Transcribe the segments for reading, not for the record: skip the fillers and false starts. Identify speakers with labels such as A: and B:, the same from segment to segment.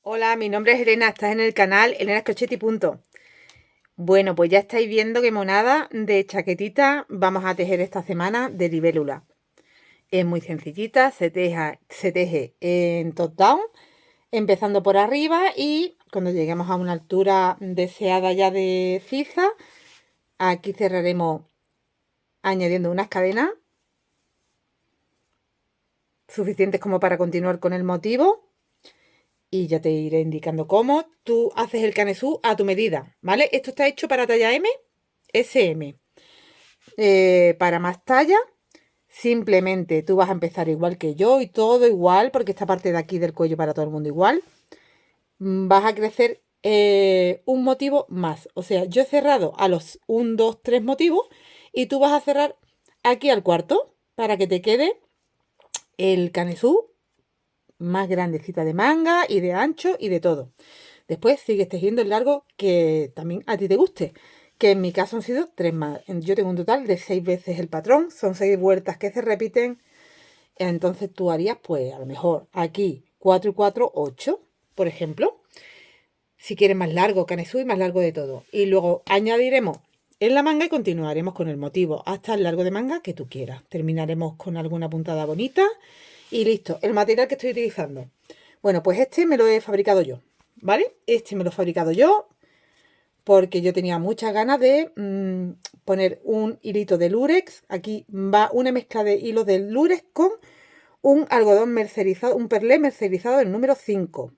A: Hola, mi nombre es Elena, estás en el canal Elena Crochetti. Bueno, pues ya estáis viendo qué monada de chaquetita vamos a tejer esta semana de libélula. Es muy sencillita, se teje en top down, empezando por arriba y cuando lleguemos a una altura deseada ya de sisa, aquí cerraremos añadiendo unas cadenas suficientes como para continuar con el motivo. Y ya te iré indicando cómo. Tú haces el canesú a tu medida, ¿vale? Esto está hecho para talla M, SM. Para más talla, simplemente tú vas a empezar igual que yo y todo igual, porque esta parte de aquí del cuello para todo el mundo igual. Vas a crecer un motivo más. O sea, yo he cerrado a los 1, 2, 3 motivos y tú vas a cerrar aquí al cuarto para que te quede el canesú más grandecita de manga y de ancho y de todo. Después sigues tejiendo el largo que también a ti te guste, que en mi caso han sido 3 más. Yo tengo un total de 6 veces el patrón, son 6 vueltas que se repiten. Entonces tú harías, pues a lo mejor aquí 4 y 4, 8, por ejemplo. Si quieres más largo, canesú y más largo de todo. Y luego añadiremos en la manga y continuaremos con el motivo hasta el largo de manga que tú quieras. Terminaremos con alguna puntada bonita y listo. El material que estoy utilizando. Bueno, pues este me lo he fabricado yo, ¿vale? Este me lo he fabricado yo porque yo tenía muchas ganas de poner un hilito de lurex. Aquí va una mezcla de hilos de lurex con un algodón mercerizado, un perlé mercerizado del número 5.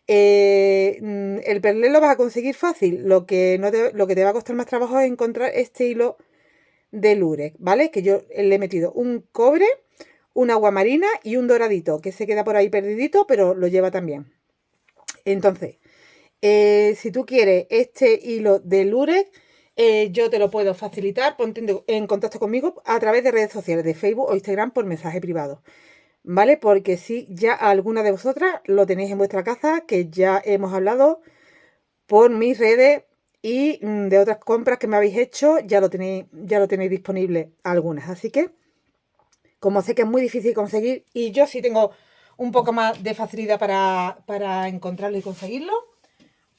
A: El perlé lo vas a conseguir fácil. Lo que te va a costar más trabajo es encontrar este hilo de lurex, ¿vale? Que yo le he metido un cobre, un agua marina y un doradito, que se queda por ahí perdidito, pero lo lleva también. Entonces, si tú quieres este hilo de lurex, yo te lo puedo facilitar. Ponte en contacto conmigo a través de redes sociales, de Facebook o Instagram por mensaje privado. ¿Vale? Porque si ya alguna de vosotras lo tenéis en vuestra casa, que ya hemos hablado por mis redes y de otras compras que me habéis hecho, ya lo tenéis disponible algunas. Así que, como sé que es muy difícil conseguir y yo sí tengo un poco más de facilidad para encontrarlo y conseguirlo,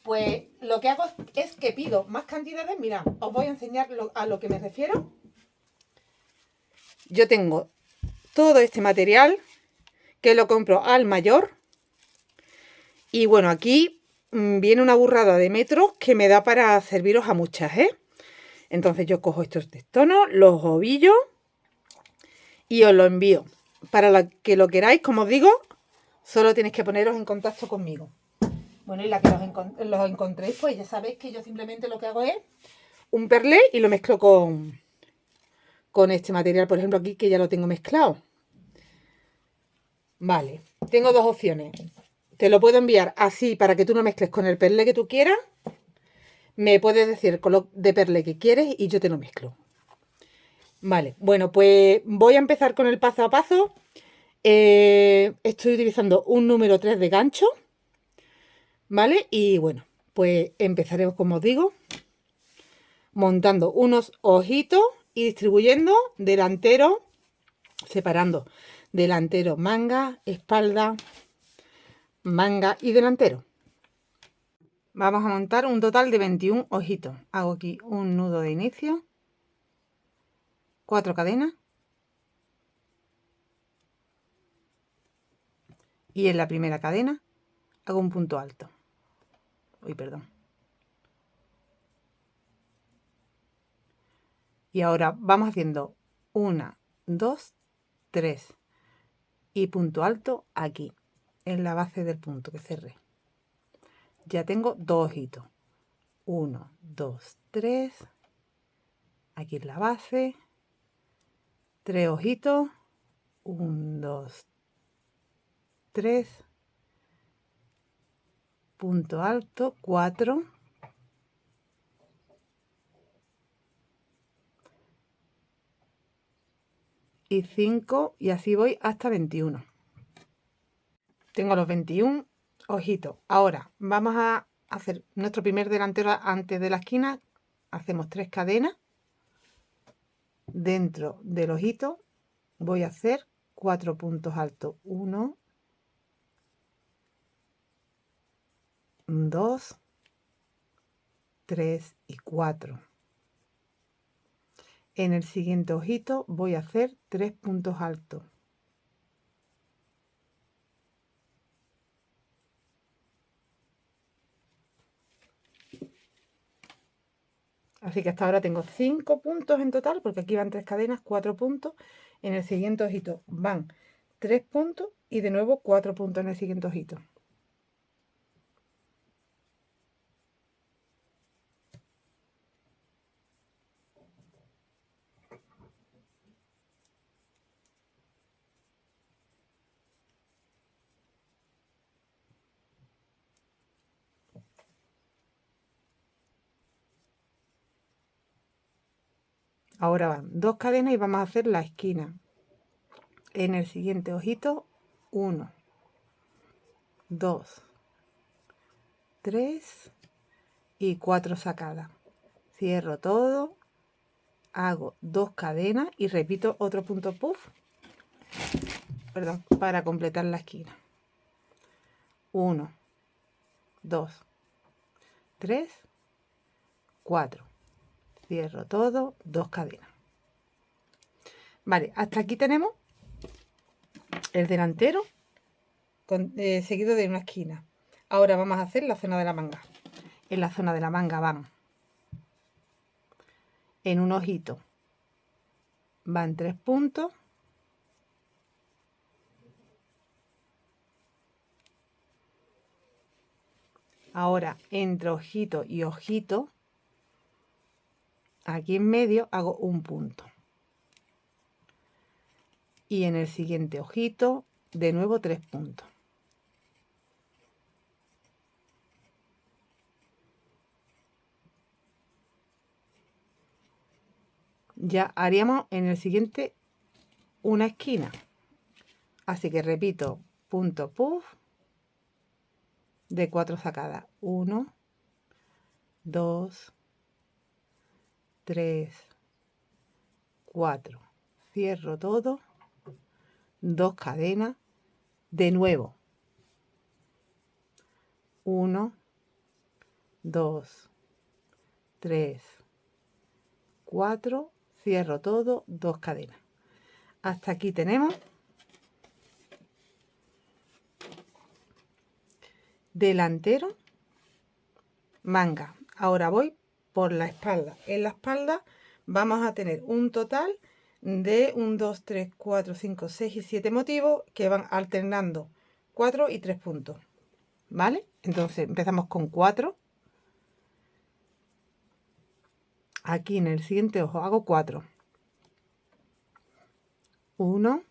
A: pues lo que hago es que pido más cantidades. Mira, os voy a enseñar a lo que me refiero. Yo tengo todo este material que lo compro al mayor. Y bueno, aquí viene una burrada de metros que me da para serviros a muchas, ¿eh? Entonces yo cojo estos testonos, los ovillo y os los envío. Para que lo queráis, como os digo, solo tenéis que poneros en contacto conmigo. Bueno, y la que los encontréis, pues ya sabéis que yo simplemente lo que hago es un perlé y lo mezclo con este material, por ejemplo, aquí que ya lo tengo mezclado. Vale, tengo dos opciones. Te lo puedo enviar así para que tú lo mezcles con el perlé que tú quieras. Me puedes decir el color de perlé que quieres y yo te lo mezclo. Vale, bueno, pues voy a empezar con el paso a paso. Estoy utilizando un número 3 de gancho. ¿Vale? Y bueno, pues empezaremos, como os digo, montando unos ojitos y distribuyendo delantero, separando delantero, manga, espalda, manga y delantero. Vamos a montar un total de 21 ojitos. Hago aquí un nudo de inicio, 4 cadenas y en la primera cadena hago un punto alto. Uy, perdón. Y ahora vamos haciendo 1, 2, 3 y punto alto aquí, en la base del punto que cerré. Ya tengo 2 ojitos. 1, 2, 3. Aquí en la base. 3 ojitos. 1, 2, 3. Punto alto. 4. Y 5. Y así voy hasta 21. Tengo los 21 ojitos. Ahora vamos a hacer nuestro primer delantero antes de la esquina. Hacemos 3 cadenas. Dentro del ojito voy a hacer 4 puntos altos. 1, 2, 3 y 4. En el siguiente ojito voy a hacer 3 puntos altos. Así que hasta ahora tengo 5 puntos en total, porque aquí van 3 cadenas, 4 puntos. En el siguiente ojito van 3 puntos y de nuevo 4 puntos en el siguiente ojito. Ahora van 2 cadenas y vamos a hacer la esquina. En el siguiente ojito, 1, 2, 3 y 4 sacadas. Cierro todo, hago 2 cadenas y repito otro punto puff, perdón, para completar la esquina. 1, 2, 3, 4. Cierro todo, 2 cadenas. Vale, hasta aquí tenemos el delantero seguido de una esquina. Ahora vamos a hacer la zona de la manga. En la zona de la manga van en un ojito, van 3 puntos. Ahora entre ojito y ojito, aquí en medio hago un punto. Y en el siguiente ojito, de nuevo 3 puntos. Ya haríamos en el siguiente una esquina. Así que repito, punto puff de 4 sacadas. 1, 2, 3, 4. Cierro todo, 2 cadenas, de nuevo. 1, 2, 3, 4. Cierro todo, 2 cadenas. Hasta aquí tenemos delantero, manga. Ahora voy por la espalda. En la espalda vamos a tener un total de 1, 2, 3, 4, 5, 6 y 7 motivos que van alternando 4 y 3 puntos. ¿Vale? Entonces empezamos con 4. Aquí en el siguiente ojo hago 4. 1,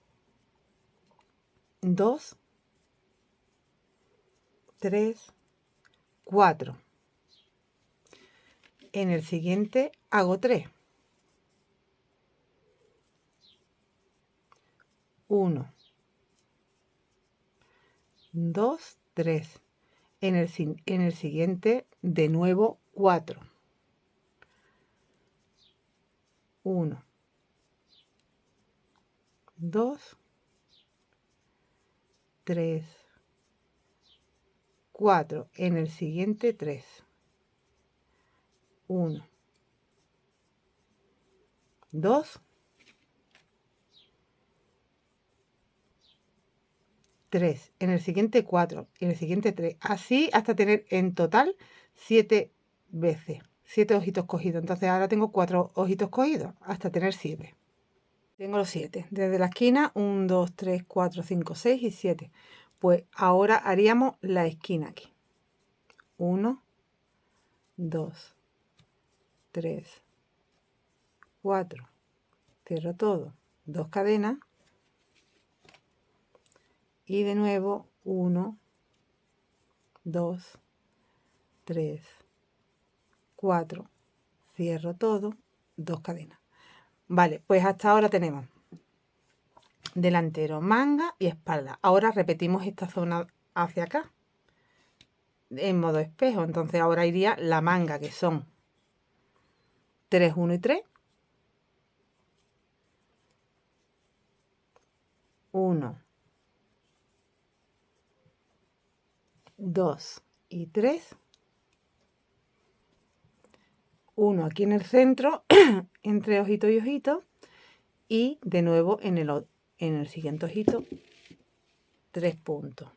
A: 2, 3, 4. En el siguiente hago 3. 1, 2, 3. En el siguiente de nuevo 4. 1, 2, 3, 4. En el siguiente 3. 1, 2, 3. En el siguiente 4. En el siguiente 3. Así hasta tener en total 7 veces. 7 ojitos cogidos. Entonces ahora tengo 4 ojitos cogidos hasta tener 7. Tengo los 7. Desde la esquina 1, 2, 3, 4, 5, 6 y 7. Pues ahora haríamos la esquina aquí. 1, 2, 3, 4. Cierro todo. 2 cadenas. Y de nuevo 1, 2, 3, 4. Cierro todo. 2 cadenas. Vale, pues hasta ahora tenemos delantero, manga y espalda. Ahora repetimos esta zona hacia acá en modo espejo. Entonces ahora iría la manga, que son 3, 1 y 3. 1, 2 y 3. Uno aquí en el centro, entre ojito y ojito. Y de nuevo en el siguiente ojito, 3 puntos.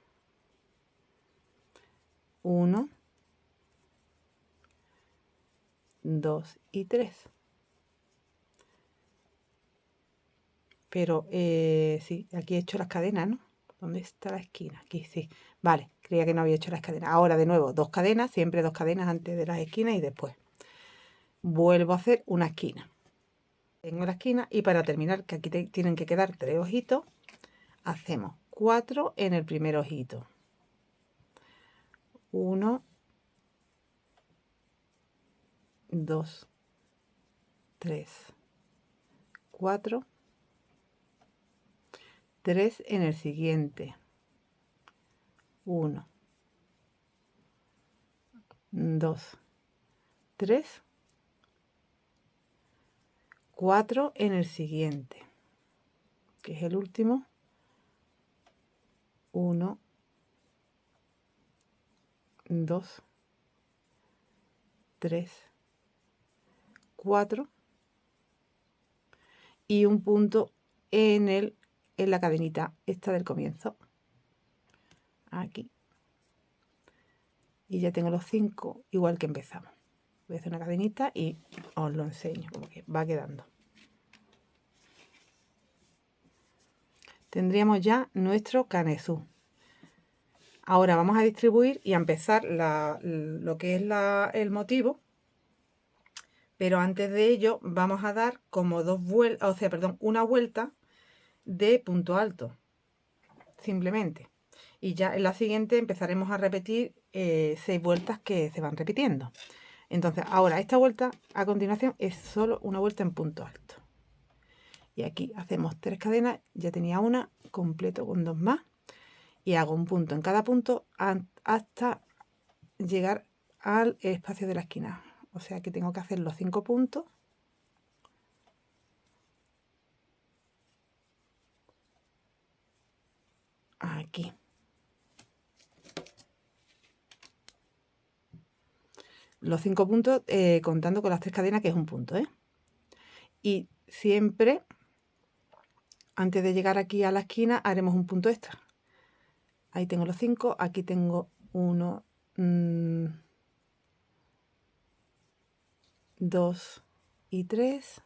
A: 1, 2 y 3. Pero sí, aquí he hecho las cadenas, ¿no? ¿Dónde está la esquina? Aquí sí. Vale, creía que no había hecho las cadenas. Ahora de nuevo, 2 cadenas, siempre 2 cadenas antes de las esquinas y después. Vuelvo a hacer una esquina. Tengo la esquina y para terminar, que aquí tienen que quedar 3 ojitos, hacemos 4 en el primer ojito. 1, 2, 3, 4, 3 en el siguiente. 1, 2, 3, 4 en el siguiente, que es el último. 1, 2, 3, 4 y un punto en la cadenita esta del comienzo, aquí, y ya tengo los 5 igual que empezamos. Voy a hacer una cadenita y os lo enseño como que va quedando. Tendríamos ya nuestro canesú. Ahora vamos a distribuir y a empezar lo que es el motivo, pero antes de ello vamos a dar como una vuelta de punto alto, simplemente. Y ya en la siguiente empezaremos a repetir 6 vueltas que se van repitiendo. Entonces ahora esta vuelta a continuación es solo una vuelta en punto alto. Y aquí hacemos 3 cadenas, ya tenía una, completo con 2 más. Y hago un punto en cada punto hasta llegar al espacio de la esquina. O sea que tengo que hacer los 5 puntos. Aquí. Los 5 puntos contando con las 3 cadenas, que es un punto, ¿eh? Y siempre, antes de llegar aquí a la esquina, haremos un punto extra. Ahí tengo los 5, aquí tengo 1, 2 y 3.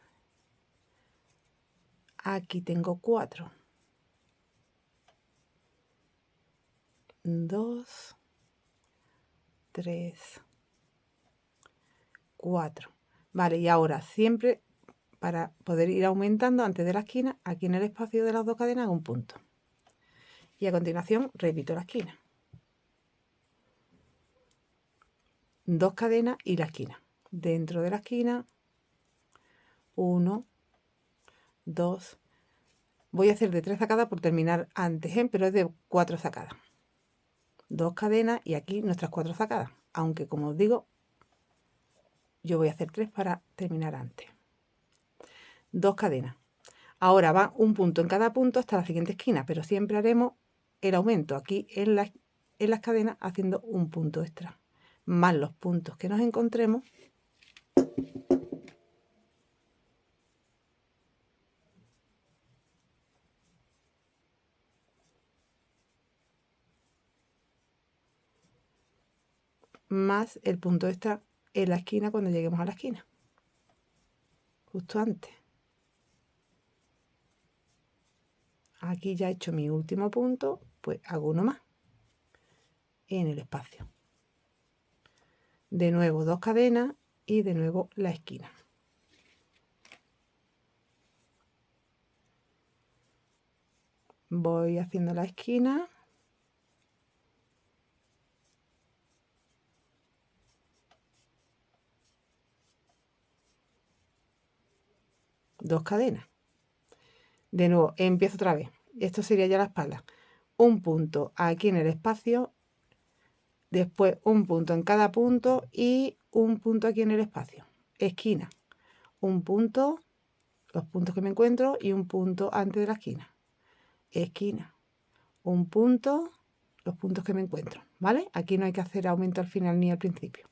A: Aquí tengo 4. 2, 3, 4. Vale, y ahora siempre para poder ir aumentando antes de la esquina, aquí en el espacio de las 2 cadenas hago un punto. Y a continuación repito la esquina. 2 cadenas y la esquina. Dentro de la esquina, 1, 2. Voy a hacer de 3 sacadas por terminar antes, pero es de 4 sacadas. 2 cadenas y aquí nuestras 4 sacadas. Aunque como os digo, yo voy a hacer 3 para terminar antes. 2 cadenas. Ahora va un punto en cada punto hasta la siguiente esquina, pero siempre haremos el aumento aquí en las cadenas haciendo un punto extra, más los puntos que nos encontremos. Más el punto extra en la esquina cuando lleguemos a la esquina, justo antes. Aquí ya he hecho mi último punto, pues hago uno más en el espacio. De nuevo 2 cadenas y de nuevo la esquina. Voy haciendo la esquina. Dos cadenas. De nuevo, empiezo otra vez. Esto sería ya la espalda. Un punto aquí en el espacio, después un punto en cada punto y un punto aquí en el espacio. Esquina, un punto, los puntos que me encuentro y un punto antes de la esquina. Esquina, un punto, los puntos que me encuentro. ¿vale? Aquí no hay que hacer aumento al final ni al principio.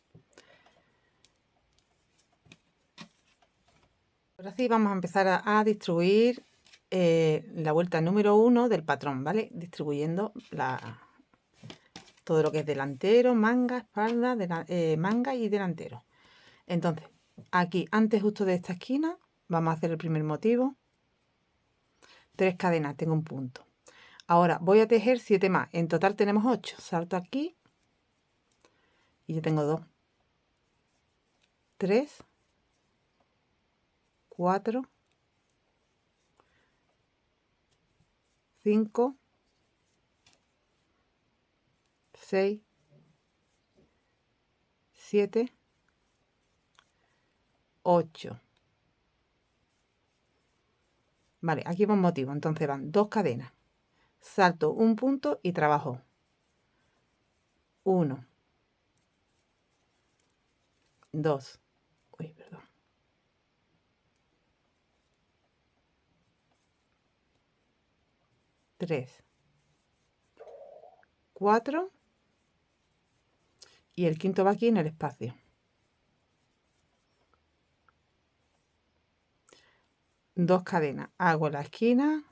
A: Ahora sí vamos a empezar a distribuir la vuelta número 1 del patrón, ¿vale? Distribuyendo todo lo que es delantero, manga, espalda, manga y delantero. Entonces, aquí, antes justo de esta esquina, vamos a hacer el primer motivo. 3 cadenas, tengo un punto. Ahora voy a tejer 7 más. En total tenemos 8. Salto aquí y yo tengo 2, 3, 4, 5, 6, 7, 8. Vale, aquí va un motivo. Entonces van 2 cadenas. Salto un punto y trabajo 1, 2, uy, perdón, 3, 4 y el quinto va aquí en el espacio. 2 cadenas. Hago la esquina.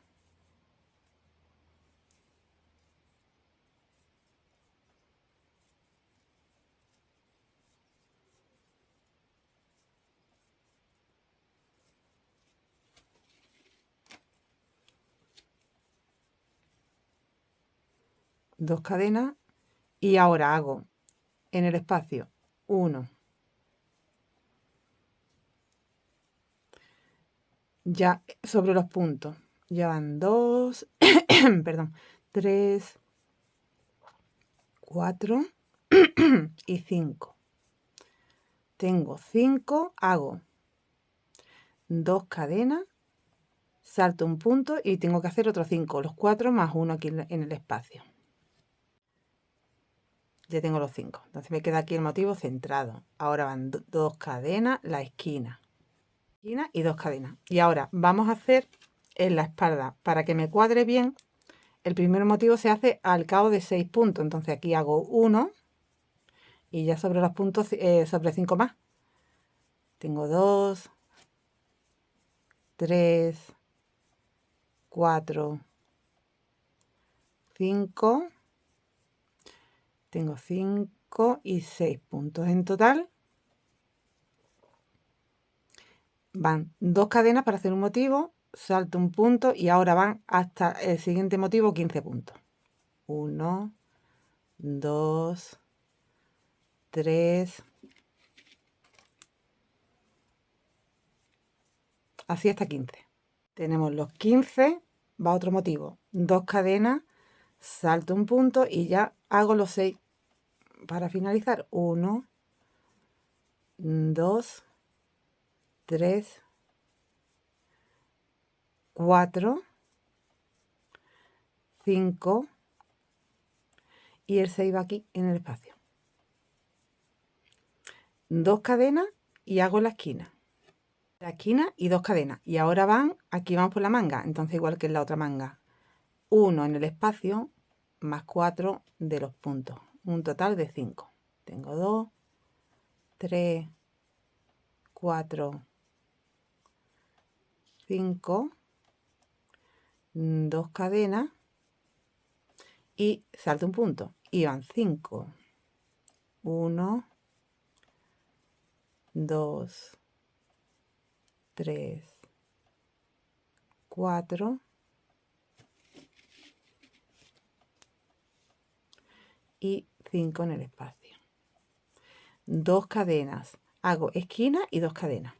A: Dos cadenas y ahora hago en el espacio 1, ya sobre los puntos ya van 2, perdón, 3, 4 y 5. Tengo 5, hago 2 cadenas, salto un punto y tengo que hacer otros 5, los 4 más 1 aquí en el espacio. Ya tengo los 5, entonces me queda aquí el motivo centrado. Ahora van 2 cadenas, la esquina y 2 cadenas. Y ahora vamos a hacer en la espalda, para que me cuadre bien, el primer motivo se hace al cabo de 6 puntos. Entonces aquí hago 1 y ya sobre los puntos, sobre 5 más. Tengo 2, 3, 4, 5. Tengo 5 y 6 puntos en total. Van 2 cadenas para hacer un motivo, salto un punto y ahora van hasta el siguiente motivo 15 puntos. 1, 2, 3, así hasta 15. Tenemos los 15, va otro motivo, 2 cadenas, salto un punto y ya hago los 6 para finalizar. 1, 2, 3, 4, 5 y el 6 va aquí en el espacio. 2 cadenas y hago la esquina y 2 cadenas y ahora van, aquí vamos por la manga, entonces igual que en la otra manga, 1 en el espacio más 4 de los puntos, un total de 5. Tengo 2, 3, 4, 5, 2 cadenas y salto un punto y van 5, 1, 2, 3, 4 y 5 en el espacio. 2 cadenas, hago esquina y 2 cadenas.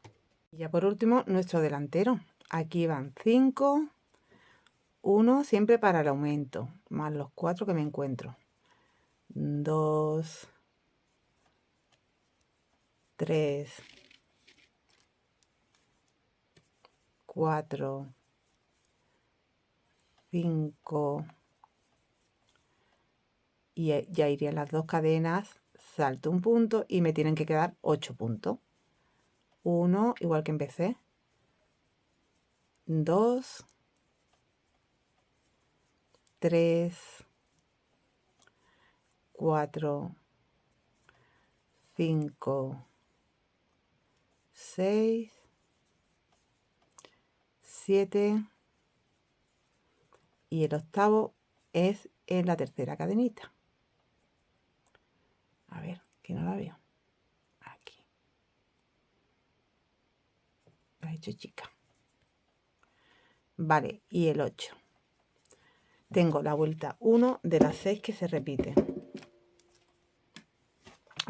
A: Y ya por último nuestro delantero. Aquí van 5, 1 siempre para el aumento, más los 4 que me encuentro. 2, 3, 4, 5 y ya irían las 2 cadenas, salto un punto y me tienen que quedar 8 puntos. 1 igual que empecé, 2, 3, 4, 5, 6, 7 y el octavo es en la tercera cadenita. A ver, que no la veo. Aquí. La he hecho chica. Vale, y el 8. Tengo la vuelta 1 de las 6 que se repiten.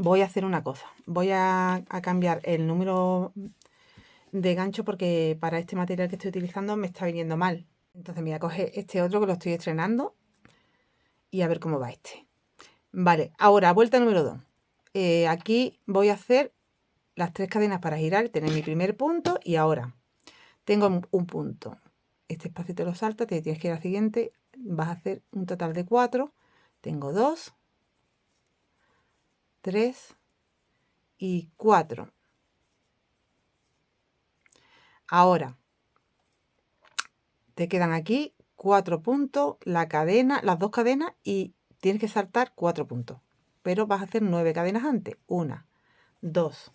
A: Voy a hacer una cosa. Voy a cambiar el número de gancho porque para este material que estoy utilizando me está viniendo mal. Entonces me voy a coger este otro que lo estoy estrenando y a ver cómo va este. Vale, ahora vuelta número 2. Aquí voy a hacer las 3 cadenas para girar, tener mi primer punto y ahora tengo un punto. Este espacio te lo saltas, te tienes que ir al siguiente, vas a hacer un total de 4. Tengo 2, 3 y 4. Ahora te quedan aquí 4 puntos, la cadena, las 2 cadenas y tienes que saltar 4 puntos. Pero vas a hacer 9 cadenas antes. 1, 2,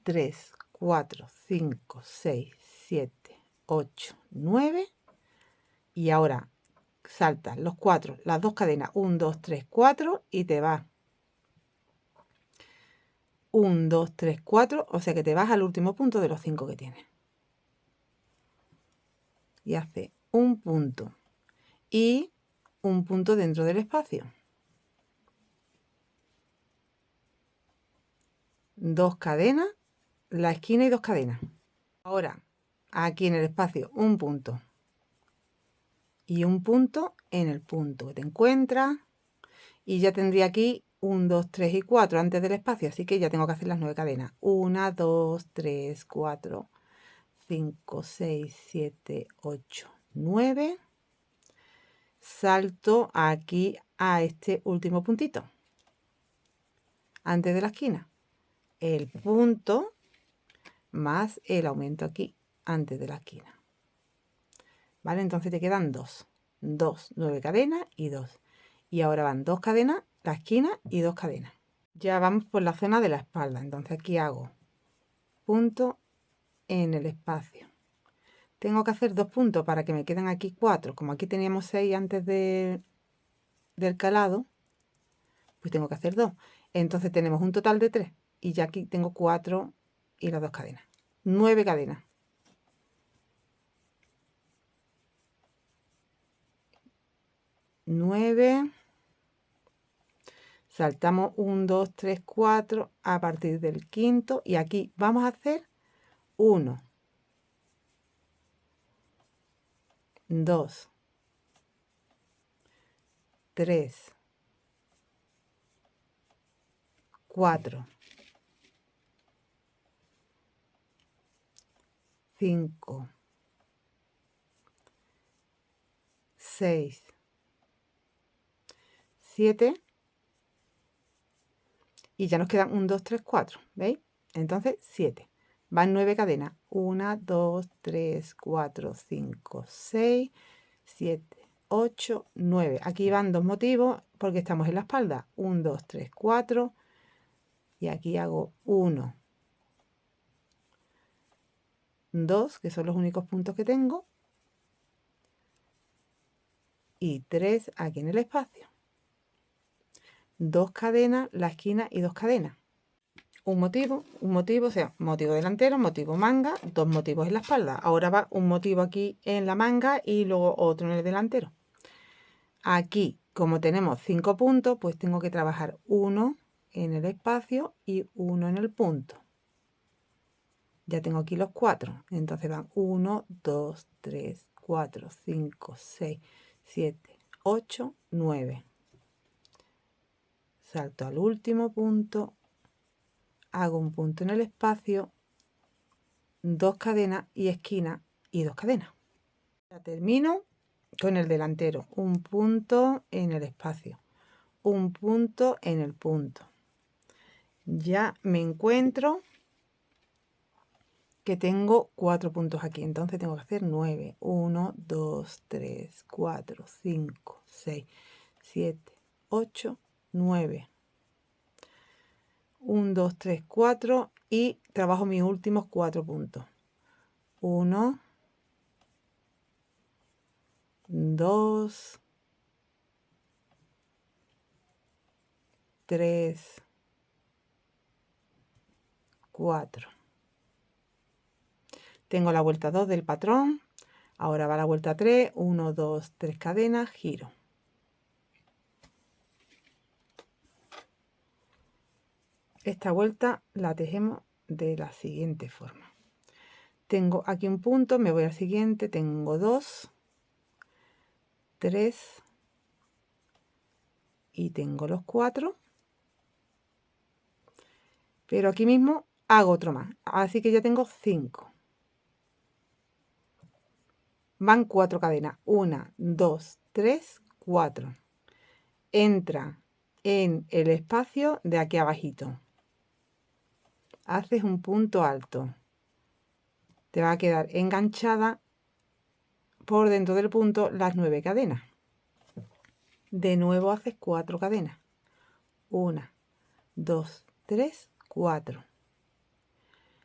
A: 3, 4, 5, 6, 7, 8, 9. Y ahora saltas los 4, las 2 cadenas. 1, 2, 3, 4 y te vas. 1, 2, 3, 4. O sea que te vas al último punto de los 5 que tienes. Y hace un punto. Y un punto dentro del espacio. 2 cadenas, la esquina y 2 cadenas. Ahora, aquí en el espacio, un punto. Y un punto en el punto que te encuentras. Y ya tendría aquí 1, 2, 3 y 4 antes del espacio. Así que ya tengo que hacer las 9 cadenas. 1, 2, 3, 4, 5, 6, 7, 8, 9. Salto aquí a este último puntito. Antes de la esquina. El punto más el aumento aquí antes de la esquina. ¿Vale? Entonces te quedan 2. 2, 9 cadenas y 2. Y ahora van 2 cadenas, la esquina y 2 cadenas. Ya vamos por la zona de la espalda. Entonces aquí hago punto en el espacio. Tengo que hacer 2 puntos para que me queden aquí 4. Como aquí teníamos 6 antes del calado, pues tengo que hacer 2. Entonces tenemos un total de 3. Y ya aquí tengo 4 y las 2 cadenas. 9 cadenas. 9. Saltamos 1, 2, 3, 4 a partir del quinto. Y aquí vamos a hacer 1, 2, 3, 4, 5, 6, 7 y ya nos quedan 1, 2, 3, 4, ¿veis? Entonces 7. Van 9 cadenas. 1, 2, 3, 4, 5, 6, 7, 8, 9. Aquí van 2 motivos porque estamos en la espalda. 1, 2, 3, 4 y aquí hago 1, 2, que son los únicos puntos que tengo, y 3 aquí en el espacio. 2 cadenas, la esquina y 2 cadenas. Un motivo, o sea, motivo delantero, motivo manga, 2 motivos en la espalda. Ahora va un motivo aquí en la manga y luego otro en el delantero. Aquí, como tenemos 5 puntos, pues tengo que trabajar 1 en el espacio y 1 en el punto. Ya tengo aquí los 4. Entonces van 1, 2, 3, 4, 5, 6, 7, 8, 9. Salto al último punto, hago un punto en el espacio, 2 cadenas y esquina y 2 cadenas. Ya termino con el delantero, un punto en el espacio, un punto en el punto. Ya me encuentro que tengo 4 puntos aquí. Entonces tengo que hacer 9. 1, 2, 3, 4, 5, 6, 7, 8, 9. 1, 2, 3, 4 y trabajo mis últimos 4 puntos. 1, 2, 3, 4. Tengo la vuelta 2 del patrón. Ahora va la vuelta 3. 1, 2, 3 cadenas, giro. Esta vuelta la tejemos de la siguiente forma. Tengo aquí un punto, me voy al siguiente, tengo 2, 3 y tengo los 4. Pero aquí mismo hago otro más, así que ya tengo 5. Van 4 cadenas, 1, 2, 3, 4. Entra en el espacio de aquí abajito. Haces un punto alto. Te va a quedar enganchada por dentro del punto las 9 cadenas. De nuevo haces 4 cadenas. 1, 2, 3, 4.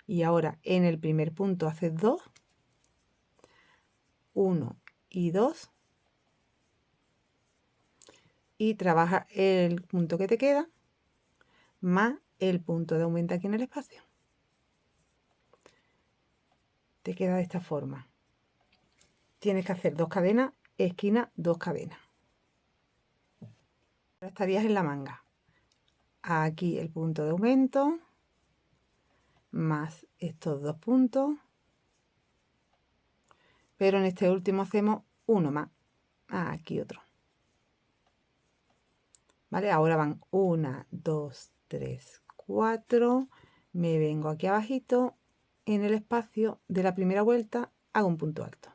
A: Y ahora en el primer punto haces 2, 1 y 2. Y trabaja el punto que te queda más el punto de aumento aquí en el espacio. Te queda de esta forma. Tienes que hacer 2 cadenas, esquina, 2 cadenas. Ahora estarías en la manga. Aquí el punto de aumento, más estos 2 puntos. Pero en este último hacemos uno más. Aquí otro. ¿Vale? Ahora van 1, 2, 3, 4. Me vengo aquí abajito. En el espacio de la primera vuelta hago un punto alto.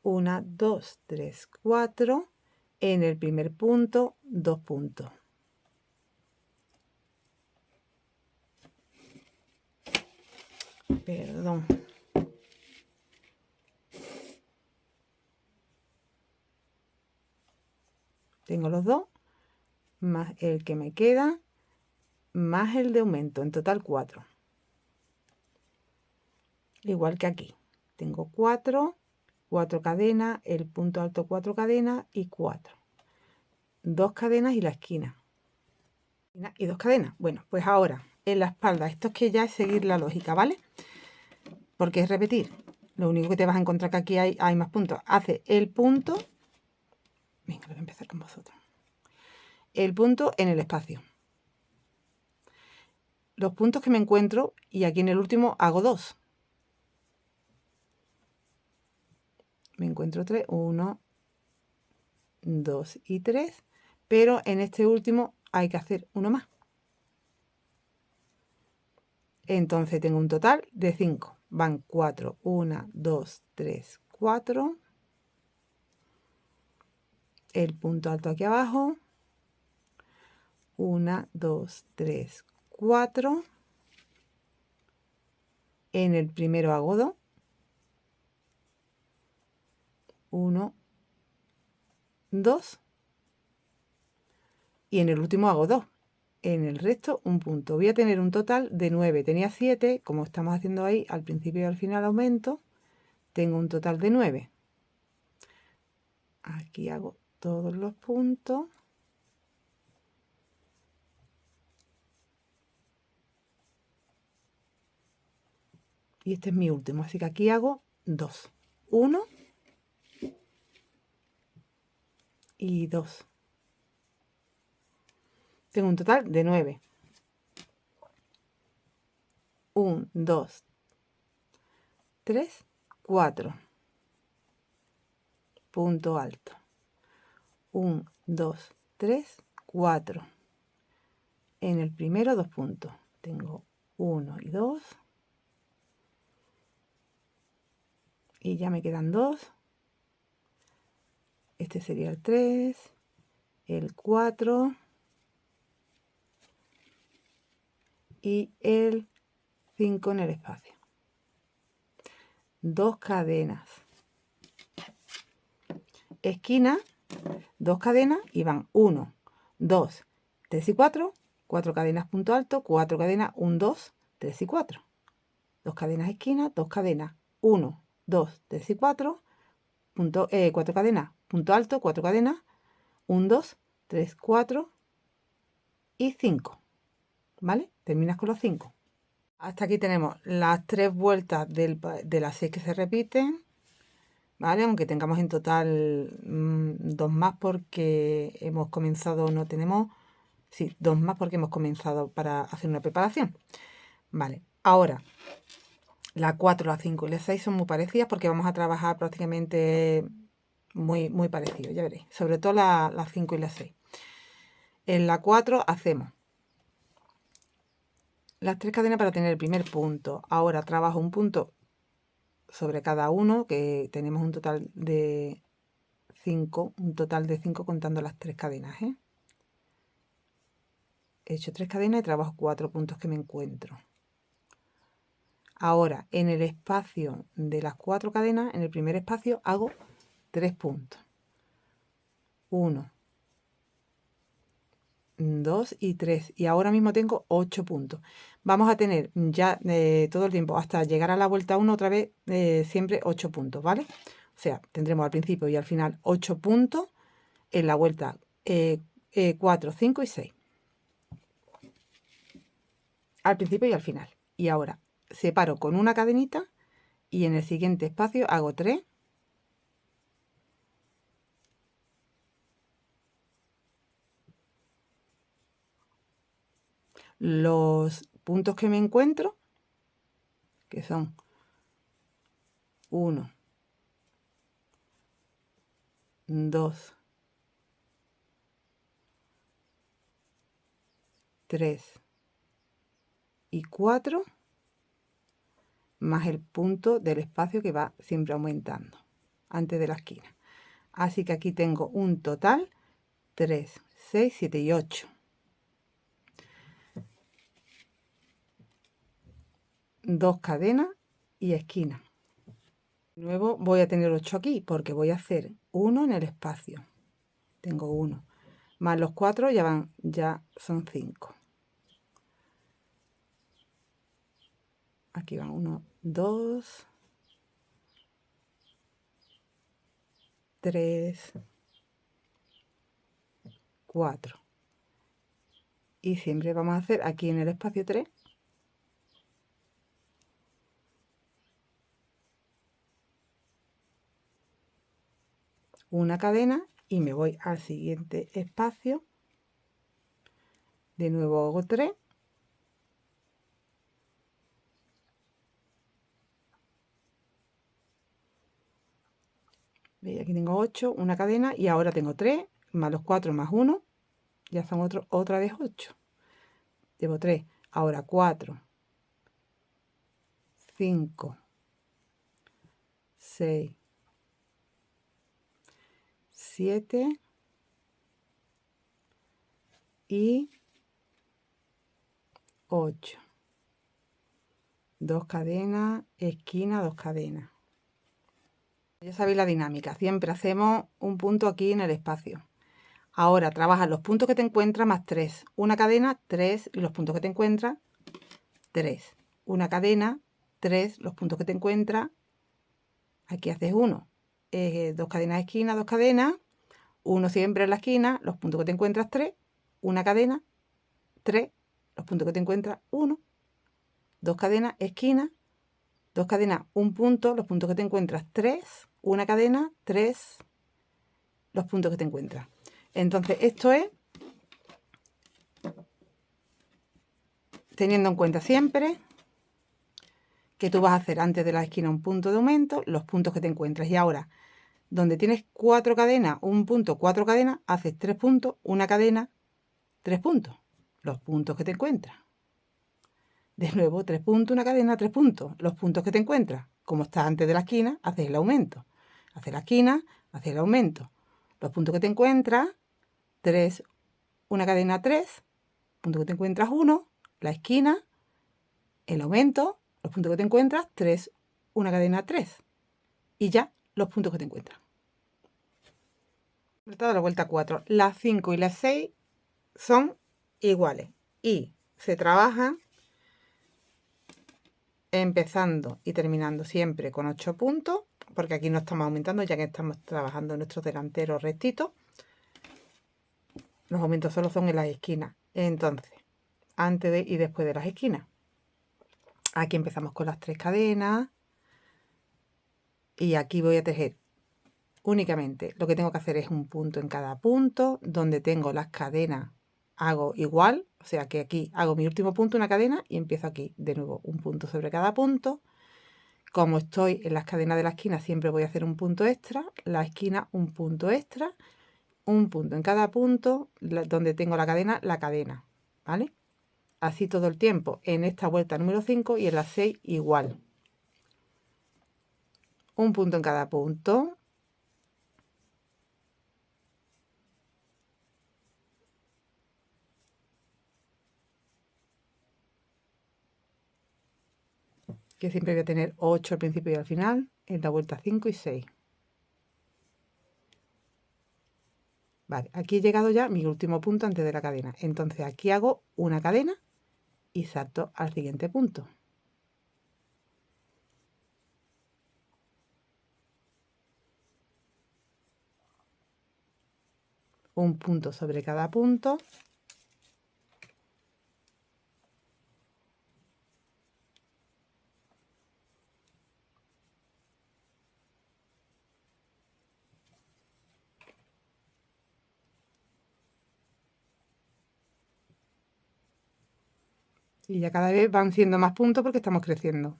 A: 1, 2, 3, 4. En el primer punto, 2 puntos. Perdón. Tengo los 2, más el que me queda, más el de aumento. En total 4. Igual que aquí. Tengo 4, 4 cadenas, el punto alto 4 cadenas y 4. 2 cadenas y la esquina. Y 2 cadenas. Bueno, pues ahora en la espalda, esto es que ya es seguir la lógica, ¿vale? Porque es repetir. Lo único que te vas a encontrar que aquí hay más puntos. Hace el punto. Venga, voy a empezar con vosotros. El punto en el espacio. Los puntos que me encuentro y aquí en el último hago 2. Me encuentro 3, 1, 2 y 3. Pero en este último hay que hacer uno más. Entonces tengo un total de 5. Van 4, 1, 2, 3, 4. El punto alto aquí abajo. 1, 2, 3, 4. En el primero hago 2. 1, 2. Y en el último hago 2. En el resto un punto. Voy a tener un total de 9. Tenía 7, como estamos haciendo ahí, al principio y al final aumento. Tengo un total de 9. Aquí hago todos los puntos. Y este es mi último, así que aquí hago 2. 1 y 2. Tengo un total de 9. 1, 2, 3, 4. Punto alto. 1, 2, 3, 4. En el primero 2 puntos. Tengo 1 y 2. Y ya me quedan 2. Este sería el 3, el 4 y el 5 en el espacio. 2 cadenas. Esquina, 2 cadenas y van 1, 2, 3 y 4. 4 cadenas punto alto, 4 cadenas, 1, 2, 3 y 4. 2 cadenas esquina, 2 cadenas, 1, 2, 3 y 4. 4 cadenas, punto alto, 4 cadenas, 1, 2, 3, 4 y 5. ¿Vale? Terminas con los 5. Hasta aquí tenemos las 3 vueltas de las 6 que se repiten. ¿Vale? Aunque tengamos en total 2 más porque hemos comenzado, no tenemos, sí, 2 más porque hemos comenzado para hacer una preparación. Vale, ahora la 4, la 5 y la 6 son muy parecidas porque vamos a trabajar prácticamente muy parecido, ya veréis, sobre todo la 5 y la 6. En la 4 hacemos las 3 cadenas para tener el primer punto. Ahora trabajo un punto sobre cada uno, que tenemos un total de 5, contando las 3 cadenas, ¿eh? He hecho 3 cadenas y trabajo 4 puntos que me encuentro. Ahora, en el espacio de las 4 cadenas, en el primer espacio hago 3 puntos. 1, 2 y 3. Y ahora mismo tengo 8 puntos. Vamos a tener ya todo el tiempo, hasta llegar a la vuelta 1 otra vez, siempre 8 puntos, ¿vale? O sea, tendremos al principio y al final 8 puntos en la vuelta 4, 5 y 6. Al principio y al final. Y ahora separo con una cadenita y en el siguiente espacio hago 3. Los puntos que me encuentro, que son 1, 2, 3 y 4, más el punto del espacio que va siempre aumentando antes de la esquina. Así que aquí tengo un total 3, 6, 7 y 8. 2 cadenas y esquina. De nuevo voy a tener 8 aquí porque voy a hacer 1 en el espacio. Tengo 1. Más los 4 ya son 5. Aquí van 1, 2, 3, 4. Y siempre vamos a hacer aquí en el espacio 3. Una cadena y me voy al siguiente espacio. De nuevo hago 3. ¿Veis? Aquí tengo 8, una cadena y ahora tengo 3 más los 4 más 1. Ya son otra vez 8. Llevo 3. Ahora 4, 5, 6, 7 y 8. 2 cadenas, esquina, 2 cadenas. Ya sabéis la dinámica. Siempre hacemos un punto aquí en el espacio. Ahora trabajas los puntos que te encuentras más 3. Una cadena, 3 y los puntos que te encuentras, 3. Una cadena, 3, los puntos que te encuentras. Aquí haces 1. 2 cadenas esquina, 2 cadenas. 1 siempre en la esquina, los puntos que te encuentras, 3. Una cadena, 3, los puntos que te encuentras, 1. 2 cadenas, esquina, 2 cadenas, un punto, los puntos que te encuentras, 3. Una cadena, 3, los puntos que te encuentras. Entonces, esto es teniendo en cuenta siempre que tú vas a hacer antes de la esquina un punto de aumento, los puntos que te encuentras. Y ahora, donde tienes 4 cadenas, un punto, 4 cadenas, haces 3 puntos, una cadena, 3 puntos, los puntos que te encuentras. De nuevo, 3 puntos, una cadena, 3 puntos, los puntos que te encuentras. Como está antes de la esquina, haces el aumento. Haces la esquina, haces el aumento. Los puntos que te encuentras, 3, una cadena, 3, punto que te encuentras, 1, la esquina, el aumento, los puntos que te encuentras, 3, una cadena 3 y ya los puntos que te encuentran. Resultado de la vuelta 4. Las 5 y las 6 son iguales y se trabajan empezando y terminando siempre con 8 puntos, porque aquí no estamos aumentando ya que estamos trabajando nuestros delanteros rectitos. Los aumentos solo son en las esquinas. Entonces, antes de y después de las esquinas. Aquí empezamos con las 3 cadenas y aquí voy a tejer únicamente. Lo que tengo que hacer es un punto en cada punto. Donde tengo las cadenas hago igual, o sea que aquí hago mi último punto, una cadena, y empiezo aquí de nuevo un punto sobre cada punto. Como estoy en las cadenas de la esquina, siempre voy a hacer un punto extra, la esquina un punto extra, un punto en cada punto, donde tengo la cadena, ¿vale? Así todo el tiempo en esta vuelta número 5 y en la 6 igual. Un punto en cada punto. Que siempre voy a tener 8 al principio y al final, en la vuelta 5 y 6. Vale, aquí he llegado ya a mi último punto antes de la cadena. Entonces aquí hago una cadena y salto al siguiente punto. Un punto sobre cada punto. Y ya cada vez van siendo más puntos porque estamos creciendo.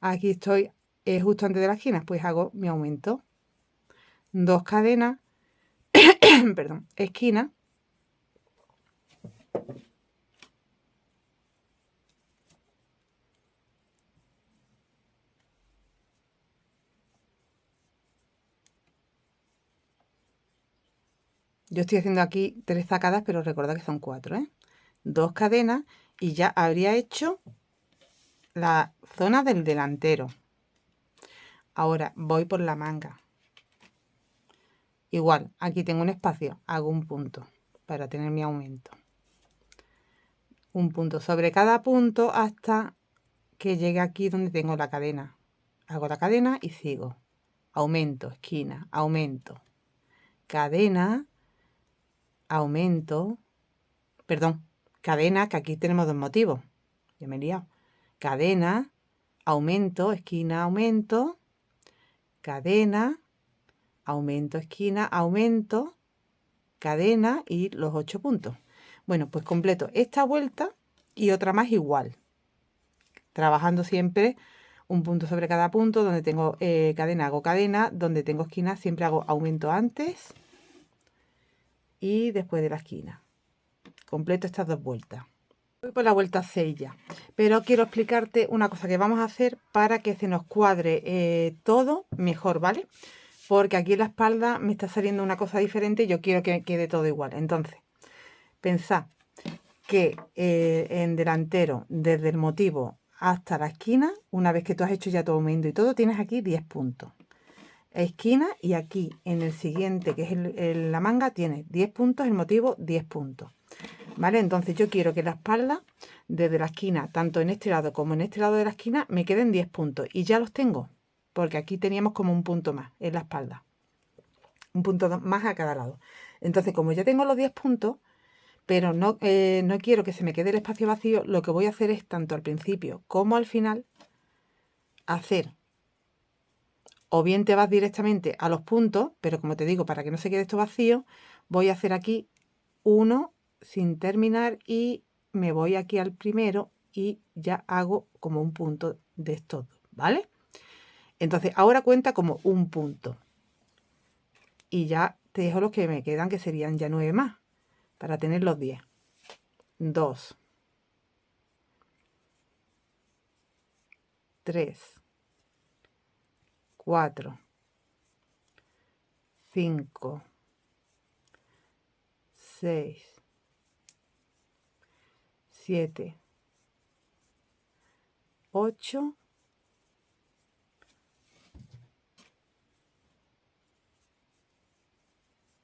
A: Aquí estoy justo antes de la esquina, pues hago mi aumento. 2 cadenas, perdón, esquina. Yo estoy haciendo aquí 3 zacadas, pero recordad que son 4, ¿eh? 2 cadenas y ya habría hecho la zona del delantero. Ahora voy por la manga. Igual, aquí tengo un espacio, hago un punto para tener mi aumento. Un punto sobre cada punto hasta que llegue aquí donde tengo la cadena. Hago la cadena y sigo. Aumento, esquina, aumento. Cadena, aumento. Perdón, cadena, que aquí tenemos 2 motivos. Ya me he liado. Cadena, aumento, esquina, aumento. Cadena, aumento, esquina, aumento. Cadena y los 8 puntos. Bueno, pues completo esta vuelta y otra más igual. Trabajando siempre un punto sobre cada punto. Donde tengo cadena hago cadena, donde tengo esquina siempre hago aumento antes y después de la esquina. Completo estas 2 vueltas. Voy por la vuelta 6 ya, pero quiero explicarte una cosa que vamos a hacer para que se nos cuadre todo mejor, ¿vale? Porque aquí en la espalda me está saliendo una cosa diferente y yo quiero que quede todo igual. Entonces, pensad que en delantero, desde el motivo hasta la esquina, una vez que tú has hecho ya tu aumento y todo, tienes aquí 10 puntos. Esquina y aquí en el siguiente, que es la manga, tienes 10 puntos, el motivo 10 puntos. ¿Vale? Entonces yo quiero que la espalda, desde la esquina, tanto en este lado como en este lado de la esquina, me queden 10 puntos. Y ya los tengo, porque aquí teníamos como un punto más en la espalda. Un punto más a cada lado. Entonces, como ya tengo los 10 puntos, pero no quiero que se me quede el espacio vacío, lo que voy a hacer es, tanto al principio como al final, hacer, o bien te vas directamente a los puntos, pero como te digo, para que no se quede esto vacío, voy a hacer aquí uno sin terminar y me voy aquí al primero y ya hago como un punto de estos dos, ¿vale? Entonces ahora cuenta como un punto y ya te dejo los que me quedan, que serían ya 9 más para tener los 10. 2, 3, 4, 5, 6, 7, 8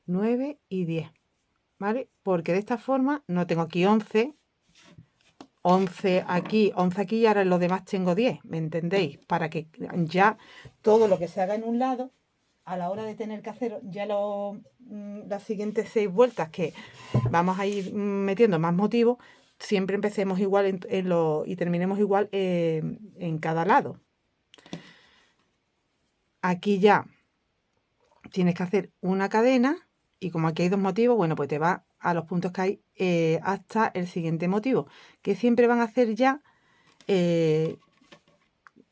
A: 9 y 10, ¿vale? Porque de esta forma no tengo aquí 11, 11 aquí y ahora en los demás tengo 10, ¿me entendéis? Para que ya todo lo que se haga en un lado, a la hora de tener que hacer ya las siguientes 6 vueltas que vamos a ir metiendo más motivos, siempre empecemos igual y terminemos igual en cada lado. Aquí ya tienes que hacer una cadena y como aquí hay 2 motivos, bueno, pues te va a los puntos que hay hasta el siguiente motivo, que siempre van a hacer ya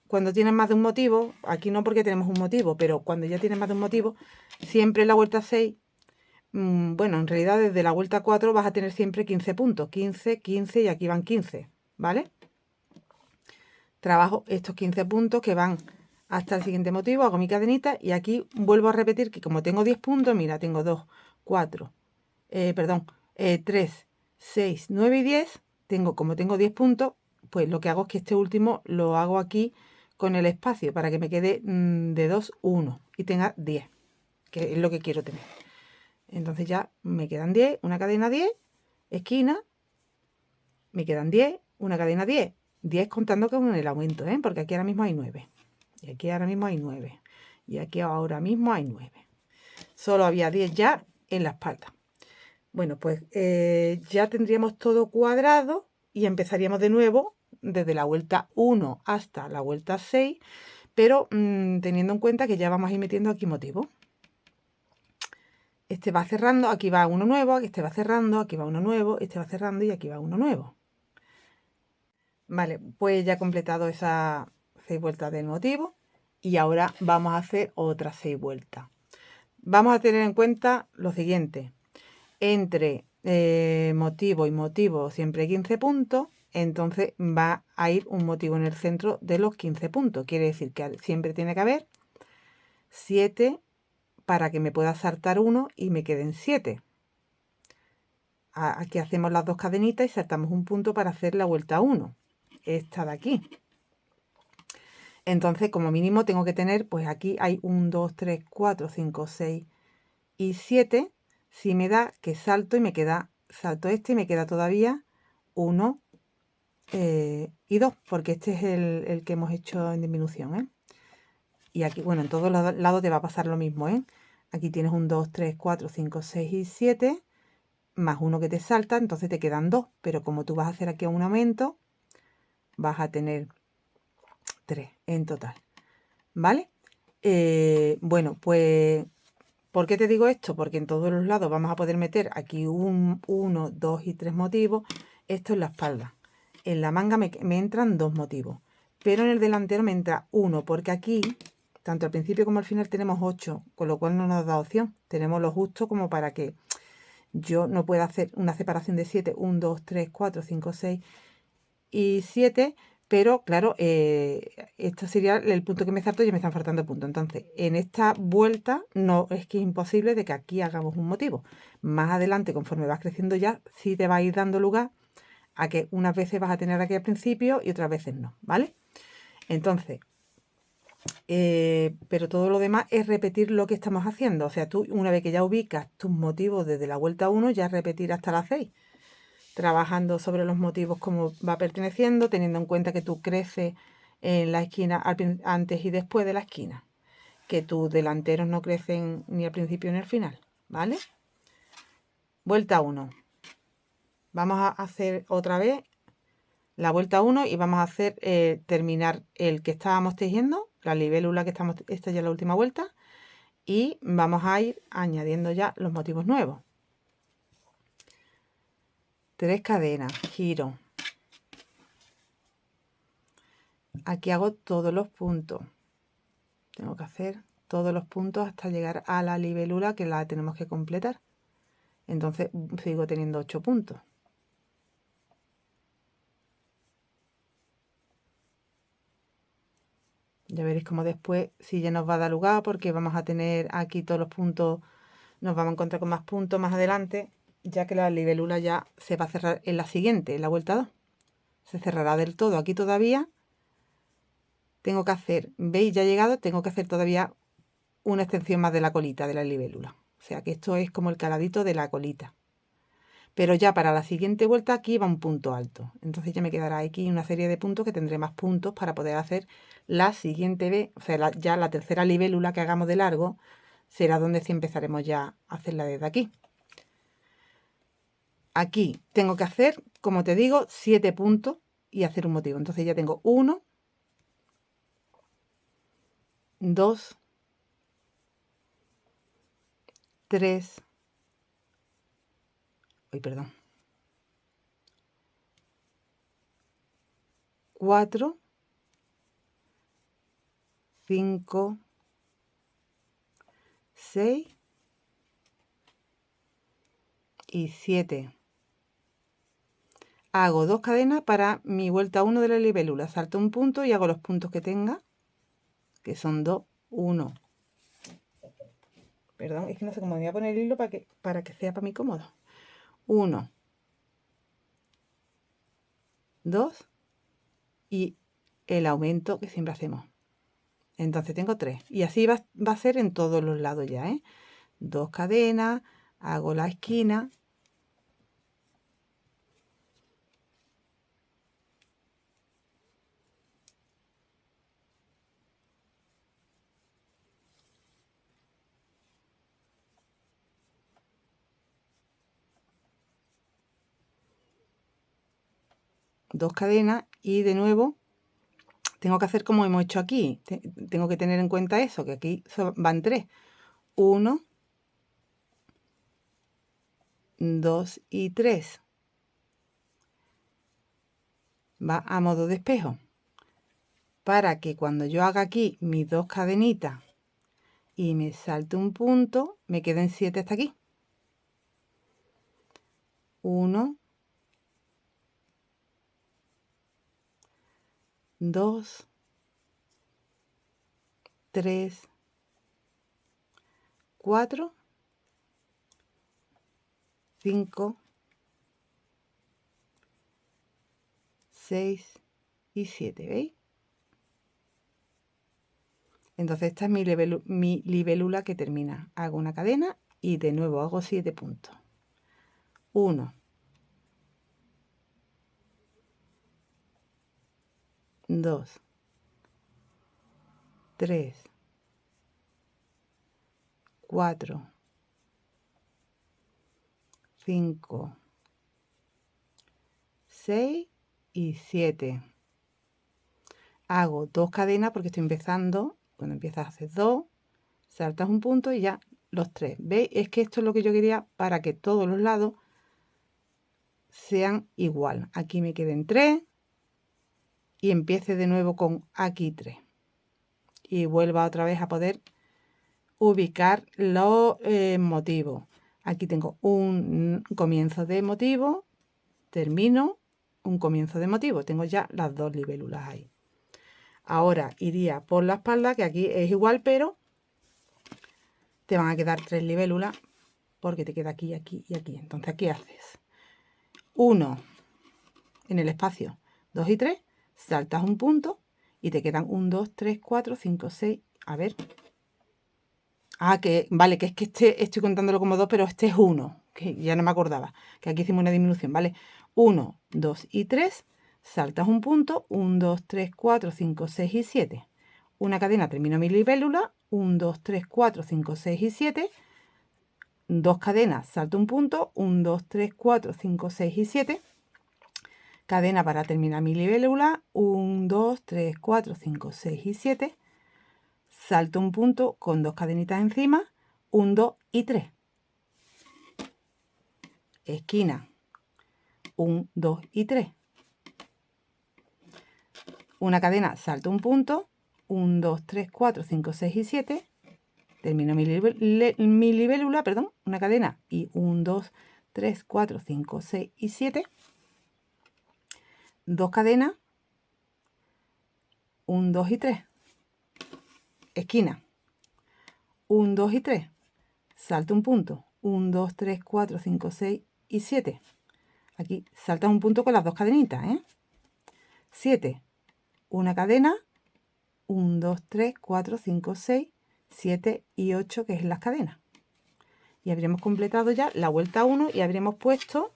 A: cuando tienes más de un motivo, aquí no porque tenemos un motivo, pero cuando ya tienes más de un motivo, siempre en la vuelta 6, bueno, en realidad desde la vuelta 4 vas a tener siempre 15 puntos, 15, 15 y aquí van 15, ¿vale? Trabajo estos 15 puntos que van hasta el siguiente motivo, hago mi cadenita y aquí vuelvo a repetir que como tengo 10 puntos, mira, tengo 2, 4, 3, 6, 9 y 10, como tengo 10 puntos, pues lo que hago es que este último lo hago aquí con el espacio para que me quede de 2, 1 y tenga 10, que es lo que quiero tener. Entonces ya me quedan 10, una cadena 10, esquina, me quedan 10, una cadena 10, 10 contando con el aumento, porque aquí ahora mismo hay 9, y aquí ahora mismo hay 9, y aquí ahora mismo hay 9. Solo había 10 ya en la espalda. Bueno, pues ya tendríamos todo cuadrado y empezaríamos de nuevo desde la vuelta 1 hasta la vuelta 6, pero teniendo en cuenta que ya vamos a ir metiendo aquí motivo. Este va cerrando, aquí va uno nuevo, este va cerrando, aquí va uno nuevo, este va cerrando y aquí va uno nuevo. Vale, pues ya he completado esas 6 vueltas del motivo y ahora vamos a hacer otras 6 vueltas. Vamos a tener en cuenta lo siguiente. Entre motivo y motivo siempre 15 puntos, entonces va a ir un motivo en el centro de los 15 puntos. Quiere decir que siempre tiene que haber 7 para que me pueda saltar uno y me queden 7. Aquí hacemos las 2 cadenitas y saltamos un punto para hacer la vuelta 1. Esta de aquí. Entonces, como mínimo tengo que tener, pues aquí hay 1, 2, 3, 4, 5, 6 y 7. Si me da que salto y me queda, salto este y me queda todavía 1 y 2, porque este es el que hemos hecho en disminución, Y aquí, bueno, en todos los lados te va a pasar lo mismo, Aquí tienes 1, 2, 3, 4, 5, 6 y 7, más uno que te salta, entonces te quedan 2, pero como tú vas a hacer aquí un aumento, vas a tener 3 en total, ¿vale? Bueno, pues, ¿por qué te digo esto? Porque en todos los lados vamos a poder meter aquí 1, 2 y 3 motivos. Esto en la espalda. En la manga me entran 2 motivos, pero en el delantero me entra 1, porque aquí, tanto al principio como al final, tenemos 8, con lo cual no nos da opción. Tenemos lo justo como para que yo no pueda hacer una separación de 7, 1, 2, 3, 4, 5, 6 y 7, pero claro, esto sería el punto que me salto y me están faltando puntos. Entonces, en esta vuelta no es que es imposible de que aquí hagamos un motivo. Más adelante, conforme vas creciendo ya, sí te va a ir dando lugar a que unas veces vas a tener aquí al principio y otras veces no, ¿vale? Entonces, pero todo lo demás es repetir lo que estamos haciendo. O sea, tú una vez que ya ubicas tus motivos desde la vuelta 1, ya repetir hasta la 6. Trabajando sobre los motivos como va perteneciendo, teniendo en cuenta que tú creces en la esquina antes y después de la esquina, que tus delanteros no crecen ni al principio ni al final, ¿vale? Vuelta 1. Vamos a hacer otra vez la vuelta 1 y vamos a hacer terminar el que estábamos tejiendo, la libélula que estamos, esta ya es la última vuelta, y vamos a ir añadiendo ya los motivos nuevos. 3 cadenas, giro. Aquí hago todos los puntos. Tengo que hacer todos los puntos hasta llegar a la libélula que la tenemos que completar. Entonces sigo teniendo 8 puntos. Ya veréis como después sí ya nos va a dar lugar porque vamos a tener aquí todos los puntos, nos vamos a encontrar con más puntos más adelante, ya que la libélula ya se va a cerrar en la siguiente, en la vuelta 2. Se cerrará del todo. Aquí todavía tengo que hacer, ¿veis? Ya he llegado, tengo que hacer todavía una extensión más de la colita de la libélula. O sea que esto es como el caladito de la colita. Pero ya para la siguiente vuelta aquí va un punto alto. Entonces ya me quedará aquí una serie de puntos que tendré más puntos para poder hacer la siguiente vez. O sea, ya la tercera libélula que hagamos de largo será donde sí empezaremos ya a hacerla desde aquí. Aquí tengo que hacer, como te digo, 7 puntos y hacer un motivo. Entonces ya tengo 1, 2, 3, perdón, 4, 5, 6 y 7. Hago 2 cadenas para mi vuelta 1 de la libélula. Salto un punto y hago los puntos que tenga, que son 2, 1. Perdón, es que no sé cómo me voy a poner el hilo para que sea para mí cómodo. 1, 2 y el aumento que siempre hacemos. Entonces tengo 3. Y así va a ser en todos los lados ya, ¿eh? 2 cadenas, hago la esquina. Dos cadenas y de nuevo tengo que hacer como hemos hecho aquí. Tengo que tener en cuenta eso, que aquí van 3. 1, 2 y 3. Va a modo de espejo. Para que cuando yo haga aquí mis 2 cadenitas y me salte un punto, me queden 7 hasta aquí. 1, 2, 3, 4, 5, 6 y 7, ¿veis? Entonces esta es mi libélula que termina. Hago una cadena y de nuevo hago 7 puntos. 1, 2, 3, 4, 5, 6 y 7. Hago 2 cadenas porque estoy empezando. Cuando empiezas a hacer 2, saltas un punto y ya los 3. ¿Veis? Es que esto es lo que yo quería para que todos los lados sean igual. Aquí me queden 3 y empiece de nuevo con aquí 3. Y vuelva otra vez a poder ubicar los motivos. Aquí tengo un comienzo de motivo, termino un comienzo de motivo. Tengo ya las 2 libélulas ahí. Ahora iría por la espalda, que aquí es igual, pero te van a quedar 3 libélulas porque te queda aquí, aquí y aquí. Entonces, ¿qué haces? 1 en el espacio, 2 y 3, saltas un punto y te quedan 1, 2, 3, 4, 5, 6. A ver. Ah, que vale, que es que este estoy contándolo como 2, pero este es 1, que ya no me acordaba, que aquí hicimos una disminución, ¿vale? 1, 2 y 3, saltas un punto, 1, 2, 3, 4, 5, 6 y 7. Una cadena, termino mi libélula, 1, 2, 3, 4, 5, 6 y 7. 2 cadenas, salto un punto, 1, 2, 3, 4, 5, 6 y 7. Cadena para terminar mi libélula, 1, 2, 3, 4, 5, 6 y 7. Salto un punto con 2 cadenitas encima, 1, 2 y 3. Esquina, 1, 2 y 3. Una cadena, salto un punto, 1, 2, 3, 4, 5, 6 y 7. Termino mi libélula, perdón, una cadena y 1, 2, 3, 4, 5, 6 y 7. 2 cadenas, 1, 2 y 3. Esquina, 1, 2 y 3. Salto un punto, 1, 2, 3, 4, 5, 6 y 7. Aquí saltas un punto con las 2 cadenitas, 7. Una cadena, 1, 2, 3, 4, 5, 6, 7 y 8, que es las cadenas. y habremos completado ya la vuelta 1 y habremos puesto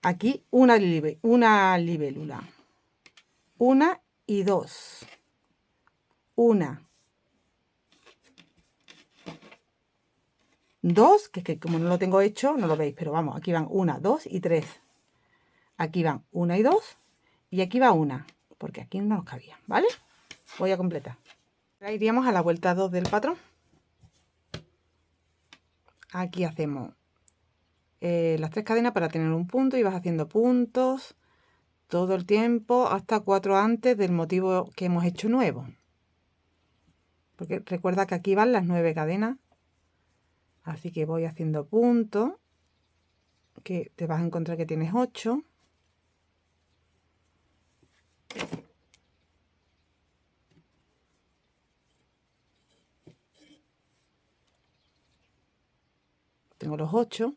A: aquí una libélula, 1 y 2, 1, 2, que es que como no lo tengo hecho no lo veis, pero vamos, aquí van 1, 2 y 3, aquí van 1 y 2 y aquí va 1, porque aquí no nos cabía, ¿vale? Voy a completar. Ahora iríamos a la vuelta 2 del patrón. Aquí hacemos las 3 cadenas para tener un punto y vas haciendo puntos todo el tiempo hasta 4 antes del motivo que hemos hecho nuevo, porque recuerda que aquí van las 9 cadenas, así que voy haciendo puntos, que te vas a encontrar que tienes 8, tengo los 8.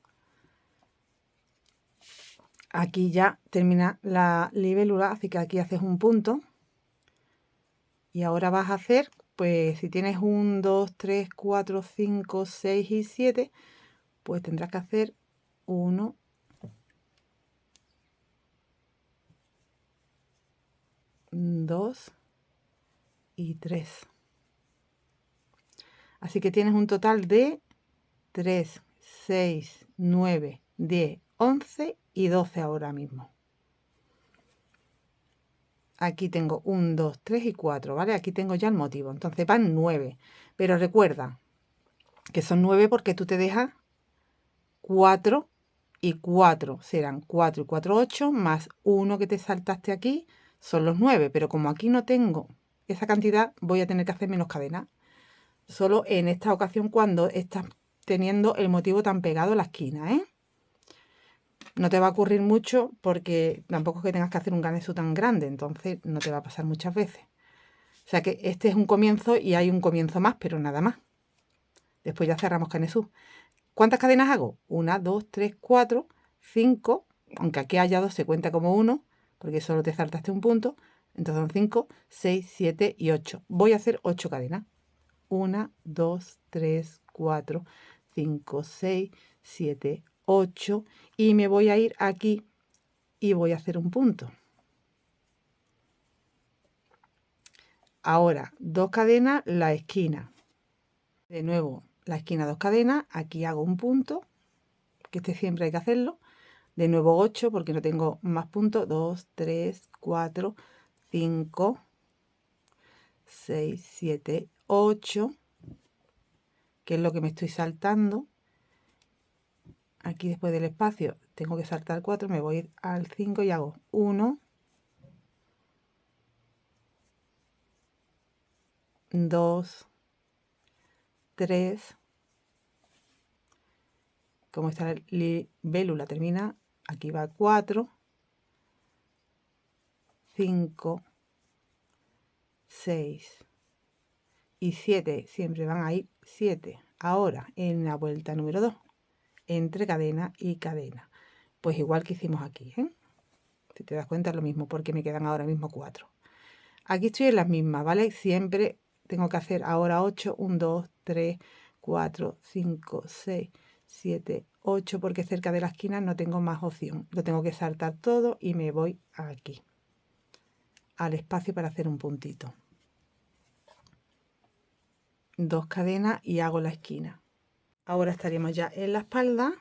A: Aquí ya termina la libélula, así que aquí haces un punto. Y ahora vas a hacer, pues si tienes 1, 2, 3, 4, 5, 6 y 7, pues tendrás que hacer 1, 2 y 3. Así que tienes un total de 3, 6, 9, 10, 11 y 12 ahora mismo. Aquí tengo 1, 2, 3 y 4, ¿vale? Aquí tengo ya el motivo. Entonces van 9. Pero recuerda que son 9 porque tú te dejas 4 y 4. Serán 4 y 4, 8, más 1 que te saltaste aquí, son los 9. Pero como aquí no tengo esa cantidad, voy a tener que hacer menos cadenas. Solo en esta ocasión cuando estás teniendo el motivo tan pegado a la esquina, ¿eh? No te va a ocurrir mucho porque tampoco es que tengas que hacer un ganesú tan grande, entonces no te va a pasar muchas veces. O sea que este es un comienzo y hay un comienzo más, pero nada más. Después ya cerramos canesú. ¿Cuántas cadenas hago? 1, 2, 3, 4, 5, aunque aquí haya 2 se cuenta como 1, porque solo te saltaste un punto. Entonces son 5, 6, 7 y 8. Voy a hacer 8 cadenas. 1, 2, 3, 4, 5, 6, 7, 8 y me voy a ir aquí y voy a hacer un punto. Ahora 2 cadenas la esquina. De nuevo la esquina 2 cadenas, aquí hago un punto, que este siempre hay que hacerlo. De nuevo 8 porque no tengo más puntos. 2, 3, 4, 5, 6, 7, 8, que es lo que me estoy saltando. Aquí después del espacio tengo que saltar 4, me voy al 5 y hago 1, 2, 3, como esta libélula termina, aquí va 4, 5, 6 y 7, siempre van a ir 7. Ahora en la vuelta número 2, entre cadena y cadena, pues igual que hicimos aquí, ¿eh? Si te das cuenta es lo mismo porque me quedan ahora mismo 4. Aquí estoy en las mismas, ¿vale? Siempre tengo que hacer ahora 8, 1, 2, 3, 4, 5, 6, 7, 8, porque cerca de la esquina no tengo más opción. Lo tengo que saltar todo y me voy aquí, al espacio para hacer un puntito. 2 cadenas y hago la esquina. Ahora estaríamos ya en la espalda.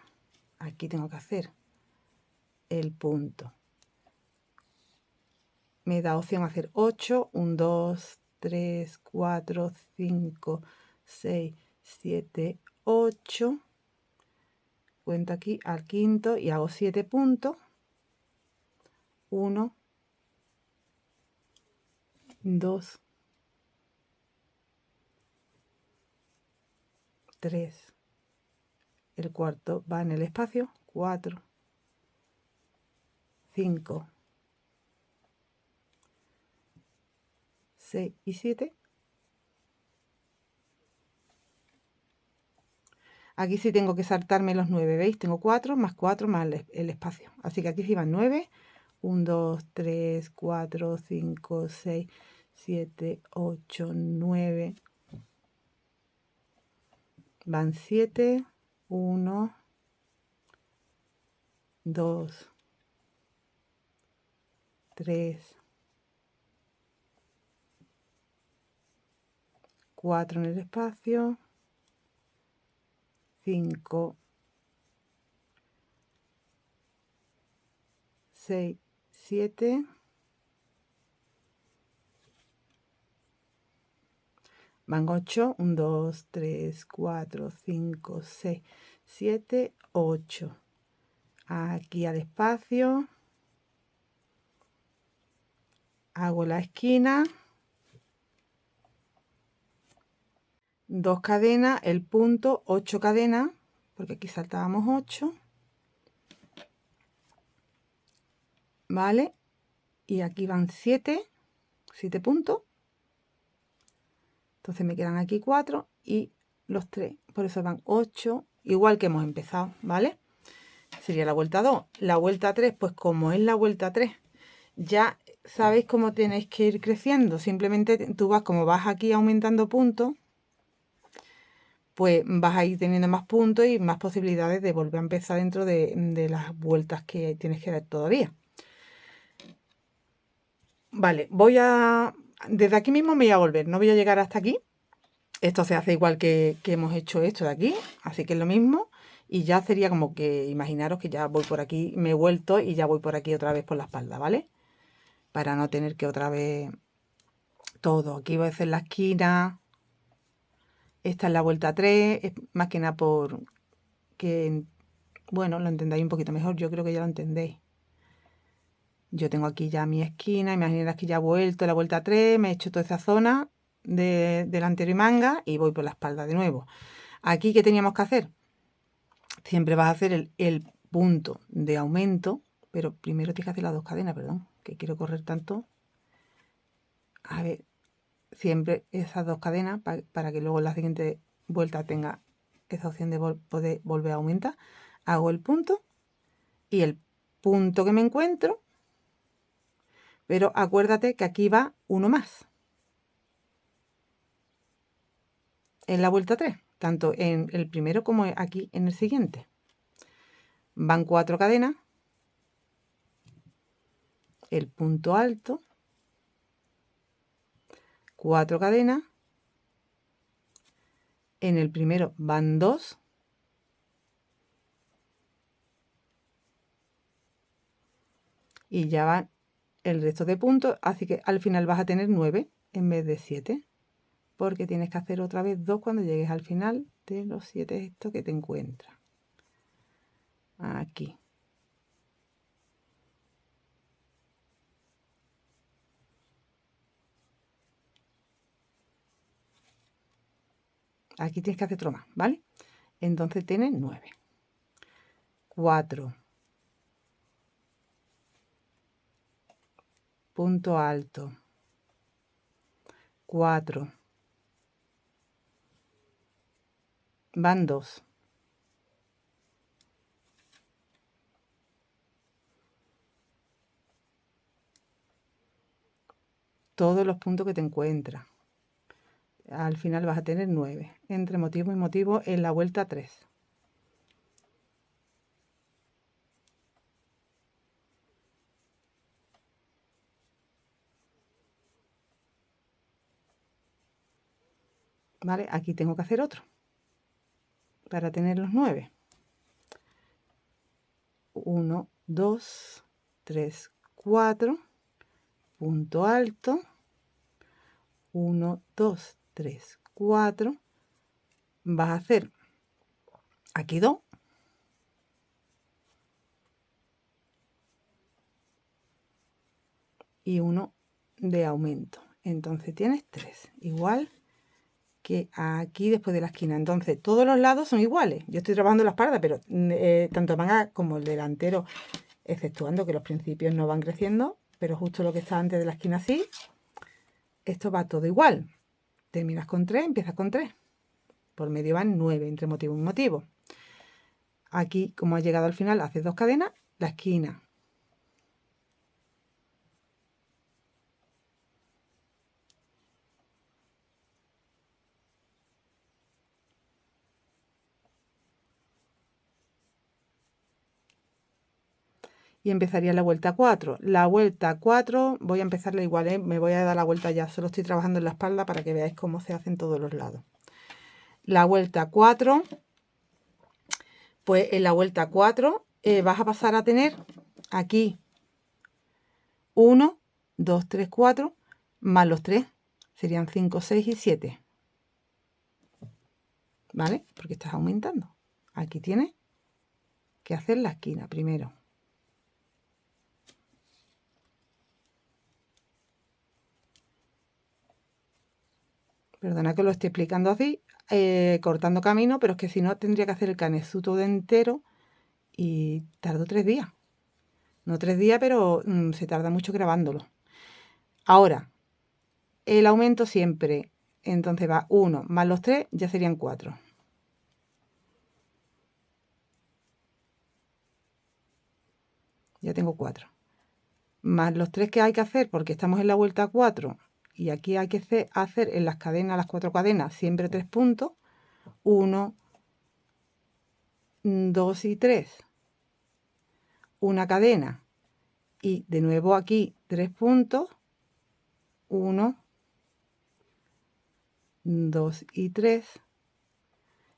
A: Aquí tengo que hacer el punto. Me da opción a hacer 8, 1, 2, 3, 4, 5, 6, 7, 8. Cuento aquí al quinto y hago 7 puntos. 1, 2, 3. El cuarto va en el espacio. 4, 5, 6 y 7. Aquí sí tengo que saltarme los 9, ¿veis? Tengo 4 más el espacio. Así que aquí sí van 9. 1, 2, 3, 4, 5, 6, 7, 8, 9. Van 7, 1, 2, 3, 4 en el espacio, 5, 6, 7, van 8, 1, 2, 3, 4, 5, 6, 7, 8. Aquí al espacio, hago la esquina, 2 cadenas, el punto, 8 cadenas, porque aquí saltábamos 8, ¿vale? Y aquí van 7 puntos, entonces me quedan aquí 4 y los 3, por eso van 8, igual que hemos empezado, ¿vale? Sería la vuelta 2. La vuelta 3, pues como es la vuelta 3, ya sabéis cómo tenéis que ir creciendo. Simplemente tú vas, como vas aquí aumentando puntos, pues vas a ir teniendo más puntos y más posibilidades de volver a empezar dentro de las vueltas que tienes que dar todavía. Vale, desde aquí mismo me voy a volver, no voy a llegar hasta aquí. Esto se hace igual que hemos hecho esto de aquí, así que es lo mismo. Y ya sería como que, imaginaros que ya voy por aquí, me he vuelto y ya voy por aquí otra vez por la espalda, ¿vale? Para no tener que otra vez todo. Aquí voy a hacer la esquina. Esta es la vuelta 3, es más que nada por que, bueno, lo entendáis un poquito mejor. Yo creo que ya lo entendéis. Yo tengo aquí ya mi esquina, imaginaros que ya he vuelto la vuelta 3, me he hecho toda esa zona de delantero y manga y voy por la espalda de nuevo. Aquí, ¿qué teníamos que hacer? Siempre vas a hacer el punto de aumento, pero primero tienes que hacer las 2 cadenas, perdón, que quiero correr tanto. A ver, siempre esas 2 cadenas para que luego en la siguiente vuelta tenga esa opción de poder volver a aumentar. Hago el punto y el punto que me encuentro, pero acuérdate que aquí va uno más en la vuelta 3, tanto en el primero como aquí en el siguiente. Van 4 cadenas, el punto alto, 4 cadenas, en el primero van 2, y ya van el resto de puntos, así que al final vas a tener 9 en vez de 7, porque tienes que hacer otra vez 2 cuando llegues al final de los 7 estos que te encuentras. Aquí. Aquí tienes que hacer otro más, ¿vale? Entonces tienes 9. 4. Punto alto. 4. Van 2. Todos los puntos que te encuentras. Al final vas a tener 9. Entre motivo y motivo en la vuelta 3. ¿Vale? Aquí tengo que hacer otro para tener los 9. 1, 2, 3, 4. Punto alto. 1, 2, 3, 4. Vas a hacer aquí 2. Y 1 de aumento. Entonces tienes 3. Igual que aquí después de la esquina. Entonces todos los lados son iguales. Yo estoy trabajando la espalda, pero tanto manga como el delantero, exceptuando que los principios no van creciendo, pero justo lo que está antes de la esquina sí. Esto va todo igual. Terminas con 3, empiezas con 3. Por medio van 9 entre motivo y motivo. Aquí, como has llegado al final, haces 2 cadenas, la esquina. y empezaría la vuelta 4. La vuelta 4, voy a empezarla igual, ¿eh? Me voy a dar la vuelta ya, solo estoy trabajando en la espalda para que veáis cómo se hacen todos los lados. La vuelta 4, pues en la vuelta 4 vas a pasar a tener aquí 1, 2, 3, 4, más los 3, serían 5, 6 y 7. ¿Vale? Porque estás aumentando. Aquí tienes que hacer la esquina primero. Perdona que lo esté explicando así, cortando camino, pero es que si no tendría que hacer el canesú todo entero y tardo 3 días. No 3 días, pero se tarda mucho grabándolo. Ahora, el aumento siempre, entonces va 1 más los 3, ya serían 4. Ya tengo 4. Más los 3 que hay que hacer, porque estamos en la vuelta 4, y aquí hay que hacer en las cadenas, las 4 cadenas, siempre 3 puntos. 1, 2 y 3. Una cadena. Y de nuevo aquí 3 puntos. 1, 2 y 3.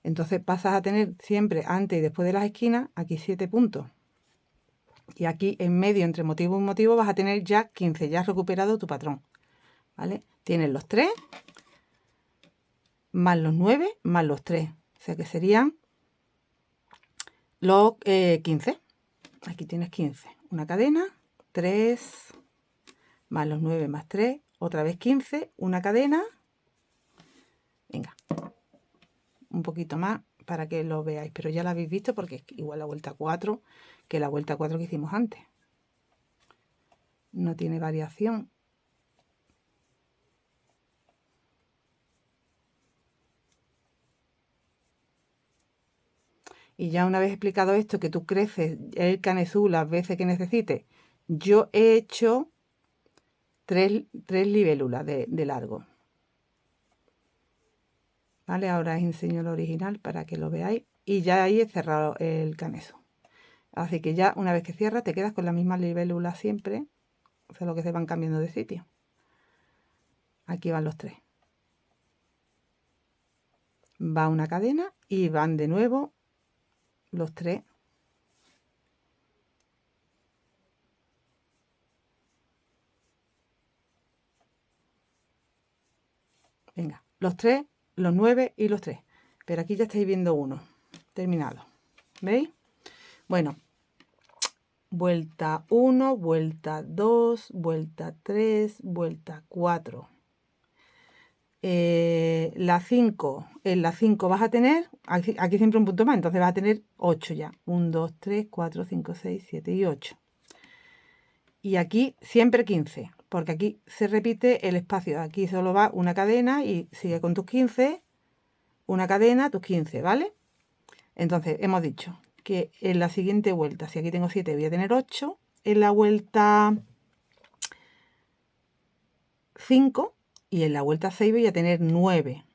A: Entonces pasas a tener siempre antes y después de las esquinas aquí 7 puntos. Y aquí en medio, entre motivo y motivo, vas a tener ya 15. Ya has recuperado tu patrón. ¿Vale? Tienes los 3, más los 9, más los 3. O sea que serían los 15. Aquí tienes 15. Una cadena, 3, más los 9 más 3, otra vez 15, una cadena. Venga, un poquito más para que lo veáis, pero ya lo habéis visto porque es igual la vuelta 4 que la vuelta 4 que hicimos antes. No tiene variación. Y ya una vez explicado esto, que tú creces el canesú las veces que necesites, yo he hecho 3 libélulas de largo. ¿Vale? Ahora os enseño el original para que lo veáis. Y ya ahí he cerrado el canesú. Así que ya una vez que cierras te quedas con la misma libélula siempre, solo que se van cambiando de sitio. Aquí van los 3. Va una cadena y van de nuevo los 3. Venga, los 3, los 9 y los 3. Pero aquí ya estáis viendo uno terminado. ¿Veis? Bueno, vuelta 1, vuelta 2, vuelta 3, vuelta 4. La 5, en la 5 vas a tener, aquí siempre un punto más, entonces vas a tener 8 ya. 1, 2, 3, 4, 5, 6, 7 y 8. Y aquí siempre 15, porque aquí se repite el espacio. Aquí solo va una cadena y sigue con tus 15, una cadena, tus 15, ¿vale? Entonces hemos dicho que en la siguiente vuelta, si aquí tengo 7, voy a tener 8. En la vuelta 5 y en la vuelta 6 voy a tener 9.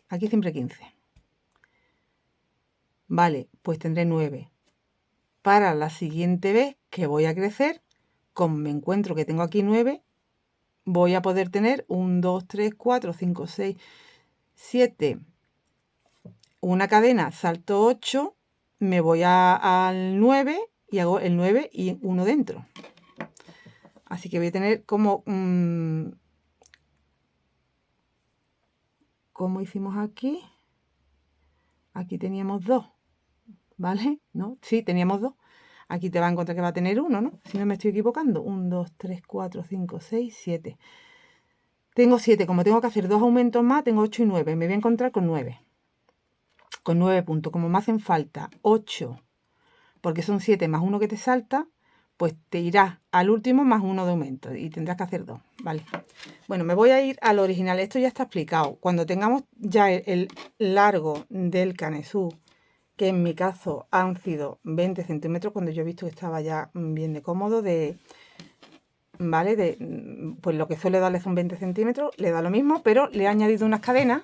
A: Aquí siempre 15. Vale, pues tendré 9. Para la siguiente vez que voy a crecer, como me encuentro que tengo aquí 9, voy a poder tener 1, 2, 3, 4, 5, 6, 7. Una cadena, salto 8, me voy al 9 y hago el 9 y 1 dentro. Así que voy a tener como... ¿cómo hicimos aquí? Aquí teníamos 2, ¿vale? ¿No? Sí, teníamos 2. Aquí te va a encontrar que va a tener 1, ¿no? Si no me estoy equivocando. 1, 2, 3, 4, 5, 6, 7. Tengo 7. Como tengo que hacer 2 aumentos más, tengo 8 y 9. Me voy a encontrar con 9. Con 9 puntos. Como me hacen falta 8, porque son 7 más 1 que te salta, pues te irás al último más 1 de aumento y tendrás que hacer 2, ¿vale? Bueno, me voy a ir al original. Esto ya está explicado. Cuando tengamos ya el largo del canesú, que en mi caso han sido 20 centímetros, cuando yo he visto que estaba ya bien de cómodo, ¿vale? Pues lo que suele darle son 20 centímetros, le da lo mismo, pero le he añadido unas cadenas.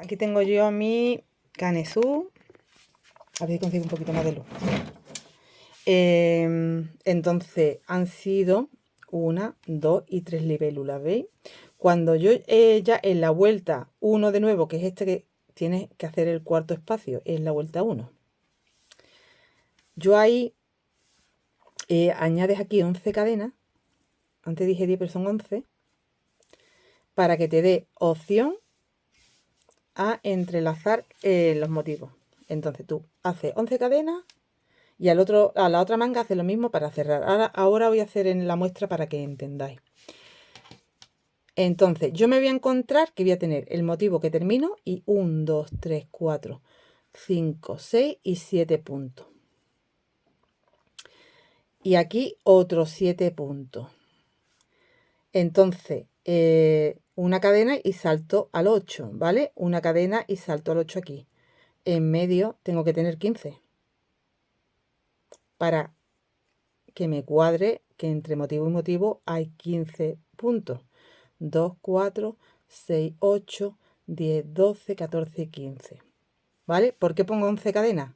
A: Aquí tengo yo mi canesú. A ver si consigo un poquito más de luz. Entonces han sido 1, 2 y 3 libélulas, ¿veis? Cuando yo ya en la vuelta 1 de nuevo, que es este que tiene que hacer el cuarto espacio, es la vuelta 1. Yo ahí añades aquí 11 cadenas, antes dije 10 pero son 11, para que te dé opción a entrelazar los motivos. Entonces tú haces 11 cadenas y a la otra manga hace lo mismo para cerrar. Ahora voy a hacer en la muestra para que entendáis. Entonces yo me voy a encontrar que voy a tener el motivo que termino y 1, 2, 3, 4, 5, 6 y 7 puntos. Y aquí otros 7 puntos. Entonces, una cadena y salto al 8, ¿vale? Una cadena y salto al 8 aquí. En medio tengo que tener 15 para que me cuadre que entre motivo y motivo hay 15 puntos. 2, 4, 6, 8, 10, 12, 14 y 15. ¿Vale? ¿Por qué pongo 11 cadenas?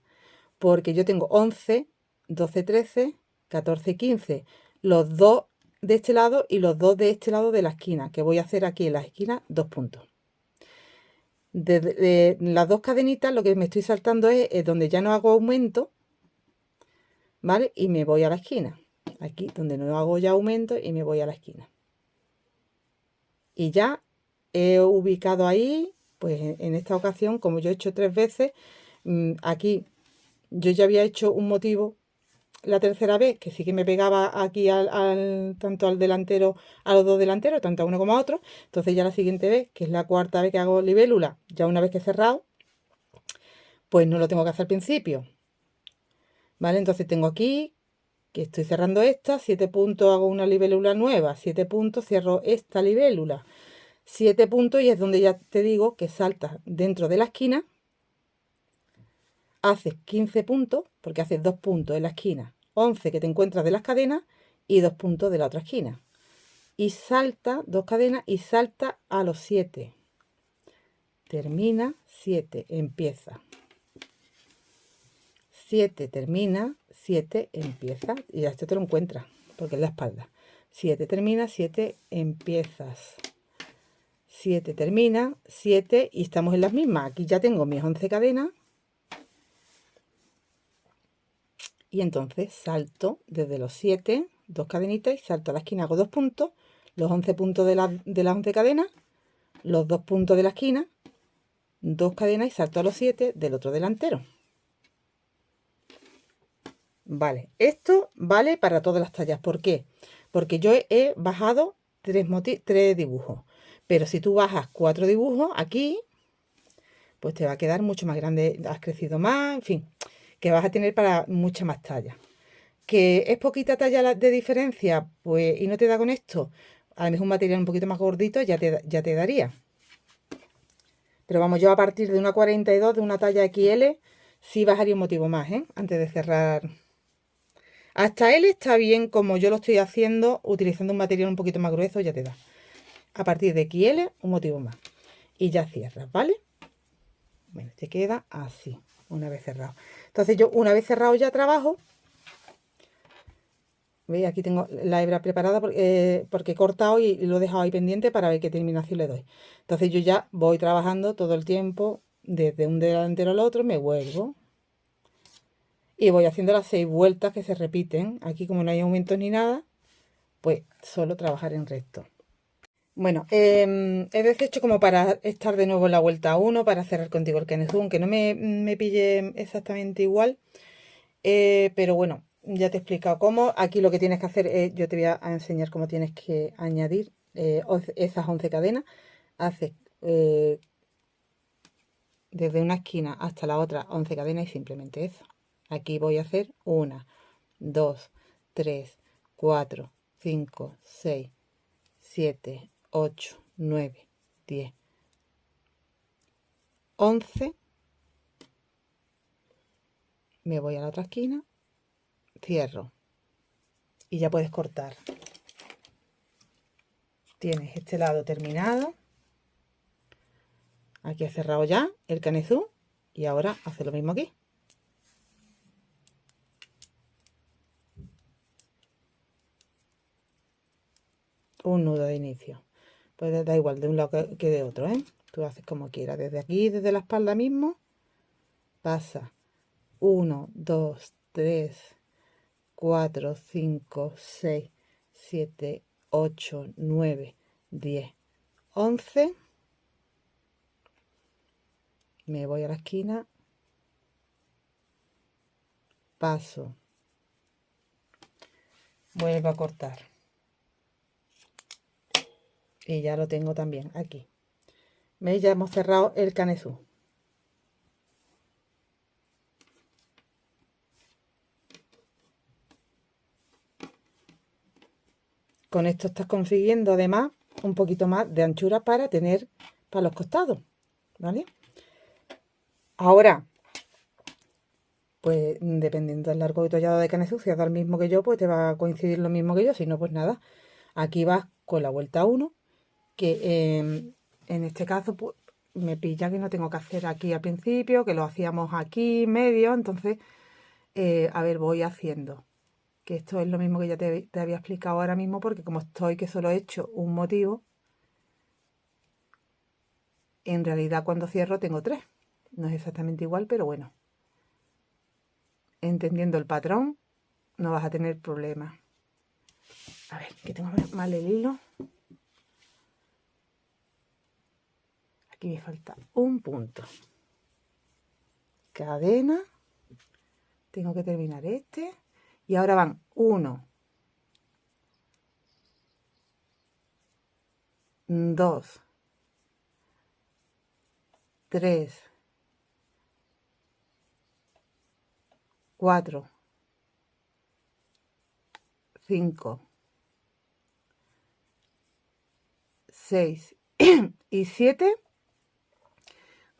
A: Porque yo tengo 11, 12, 13, 14 y 15. Los dos de este lado y los dos de este lado de la esquina, que voy a hacer aquí en la esquina 2 puntos. De las dos cadenitas lo que me estoy saltando es donde ya no hago aumento, ¿vale? Y me voy a la esquina. Aquí donde no hago ya aumento y me voy a la esquina. Y ya he ubicado ahí, pues en esta ocasión, como yo he hecho 3 veces, aquí yo ya había hecho un motivo la tercera vez, que sí que me pegaba aquí tanto al delantero, a los dos delanteros, tanto a uno como a otro. Entonces ya la siguiente vez, que es la cuarta vez que hago libélula, ya una vez que he cerrado, pues no lo tengo que hacer al principio. ¿Vale? Entonces tengo aquí, que estoy cerrando esta, 7 puntos, hago una libélula nueva, 7 puntos, cierro esta libélula, 7 puntos y es donde ya te digo que saltas dentro de la esquina, haces 15 puntos, porque haces 2 puntos en la esquina, 11 que te encuentras de las cadenas y 2 puntos de la otra esquina. Y salta, 2 cadenas y salta a los 7. Termina, 7, empieza. 7 termina, 7 empieza. Y ya esto te lo encuentras, porque es la espalda. 7 termina, 7 empiezas. 7 termina, 7 y estamos en las mismas. Aquí ya tengo mis 11 cadenas. Y entonces salto desde los 7, 2 cadenitas y salto a la esquina, hago 2 puntos, los 11 puntos de las 11 cadenas, los 2 puntos de la esquina, 2 cadenas y salto a los 7 del otro delantero. Vale, esto vale para todas las tallas. ¿Por qué? Porque yo he bajado 3 dibujos. Pero si tú bajas 4 dibujos aquí, pues te va a quedar mucho más grande, has crecido más, en fin, que vas a tener para mucha más talla. ¿Que es poquita talla de diferencia? Pues, y no te da con esto, a lo mejor un material un poquito más gordito ya te daría. Pero vamos, yo a partir de una 42, de una talla XL, sí bajaría un motivo más, antes de cerrar. Hasta L está bien como yo lo estoy haciendo, utilizando un material un poquito más grueso, ya te da. A partir de XL, un motivo más. Y ya cierras, ¿vale? Bueno, te queda así, una vez cerrado. Entonces yo, una vez cerrado ya trabajo, ¿veis? Aquí tengo la hebra preparada porque he cortado y lo he dejado ahí pendiente para ver qué terminación le doy. Entonces yo ya voy trabajando todo el tiempo, desde un delantero al otro, me vuelvo. Y voy haciendo las 6 vueltas que se repiten. Aquí como no hay aumentos ni nada, pues solo trabajar en recto. Bueno, he deshecho como para estar de nuevo en la vuelta 1, para cerrar contigo el canezú, que no me pille exactamente igual. Pero bueno, ya te he explicado cómo. Aquí lo que tienes que hacer es, yo te voy a enseñar cómo tienes que añadir esas 11 cadenas. Haces desde una esquina hasta la otra 11 cadenas y simplemente eso. Aquí voy a hacer 1, 2, 3, 4, 5, 6, 7, 8, 9, 10, 11. Me voy a la otra esquina, cierro y ya puedes cortar. Tienes este lado terminado. Aquí he cerrado ya el canezú y ahora hace lo mismo aquí. un nudo de inicio. Pues da igual de un lado que de otro, ¿eh? Tú haces como quieras. Desde aquí, desde la espalda mismo, pasa 1, 2, 3, 4, 5, 6, 7, 8, 9, 10, 11. Me voy a la esquina, paso, vuelvo a cortar y ya lo tengo también aquí. ¿Veis? Ya hemos cerrado el canesú. Con esto estás consiguiendo además un poquito más de anchura para tener para los costados, ¿vale? Ahora, pues dependiendo del largo y tollado de canesú, si es el mismo que yo, pues te va a coincidir lo mismo que yo, si no, pues nada. Aquí vas con la vuelta 1, que en este caso pues, me pilla que no tengo que hacer aquí al principio, que lo hacíamos aquí medio, entonces, a ver, voy haciendo. Que esto es lo mismo que ya te había explicado ahora mismo, porque como estoy que solo he hecho un motivo, en realidad cuando cierro tengo 3. No es exactamente igual, pero bueno. Entendiendo el patrón, no vas a tener problemas. A ver, que tengo mal el hilo. Aquí me falta un punto. Cadena. Tengo que terminar este. Y ahora van 1, 2, 3, 4, 5, 6 y 7.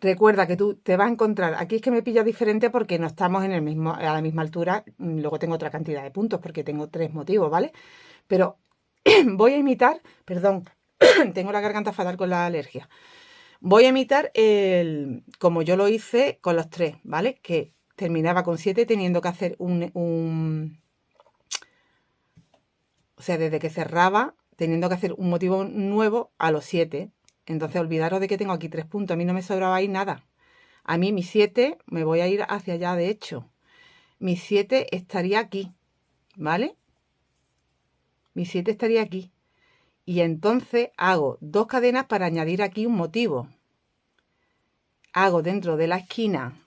A: Recuerda que tú te vas a encontrar, aquí es que me pilla diferente porque no estamos en el mismo, a la misma altura, luego tengo otra cantidad de puntos porque tengo 3 motivos, ¿vale? Pero voy a imitar, perdón, tengo la garganta fatal con la alergia. Voy a imitar como yo lo hice con los 3, ¿vale? Que terminaba con 7 teniendo que hacer o sea, desde que cerraba, teniendo que hacer un motivo nuevo a los 7. Entonces, olvidaros de que tengo aquí 3 puntos. A mí no me sobraba ahí nada. A mí mi 7, me voy a ir hacia allá, de hecho. Mi 7 estaría aquí, ¿vale? Mi 7 estaría aquí. Y entonces hago 2 cadenas para añadir aquí un motivo. Hago dentro de la esquina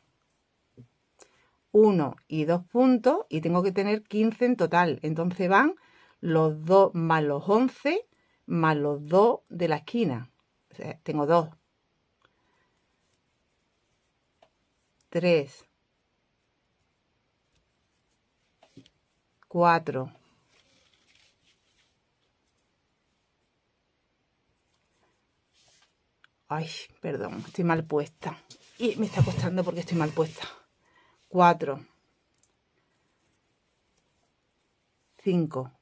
A: 1 y 2 puntos y tengo que tener 15 en total. Entonces van los 2 más los 11 más los 2 de la esquina. O sea, tengo 2, 3, 4, 'Ay, perdón, estoy mal puesta. Y me está costando porque estoy mal puesta. 4, 5,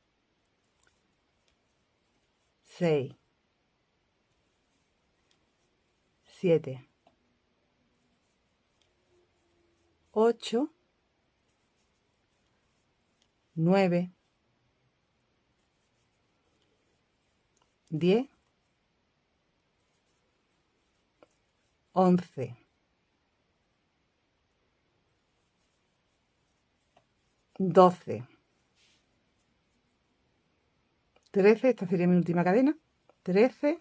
A: 6, 7, 8, 9, 10, 11, 12, 13, esta sería mi última cadena, 13,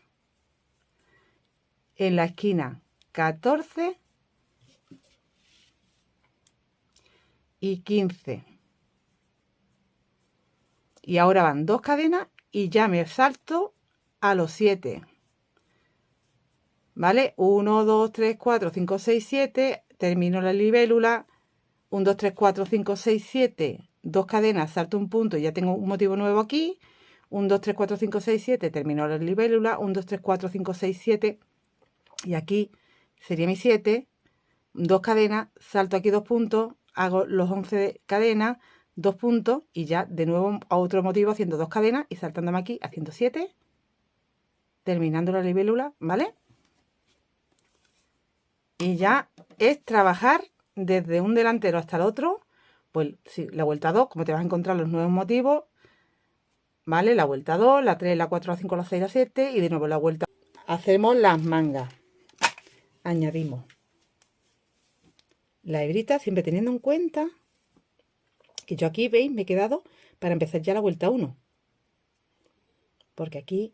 A: en la esquina 14 y 15. Y ahora van 2 cadenas y ya me salto a los 7. ¿Vale? 1, 2, 3, 4, 5, 6, 7. Termino la libélula. 1, 2, 3, 4, 5, 6, 7. 2 cadenas, salto un punto y ya tengo un motivo nuevo aquí. 1, 2, 3, 4, 5, 6, 7. Termino la libélula. 1, 2, 3, 4, 5, 6, 7. Y aquí sería mi 7. 2 cadenas, salto aquí 2 puntos. Hago los 11 cadenas, 2 puntos y ya de nuevo a otro motivo haciendo 2 cadenas y saltándome aquí haciendo 7. Terminando la libélula, ¿vale? Y ya es trabajar desde un delantero hasta el otro, pues sí, la vuelta 2, como te vas a encontrar los nuevos motivos, ¿vale? La vuelta 2, la 3, la 4, la 5, la 6, la 7 y de nuevo la vuelta. Hacemos las mangas. Añadimos la hebrita, siempre teniendo en cuenta que yo aquí, ¿veis? Me he quedado para empezar ya la vuelta 1. Porque aquí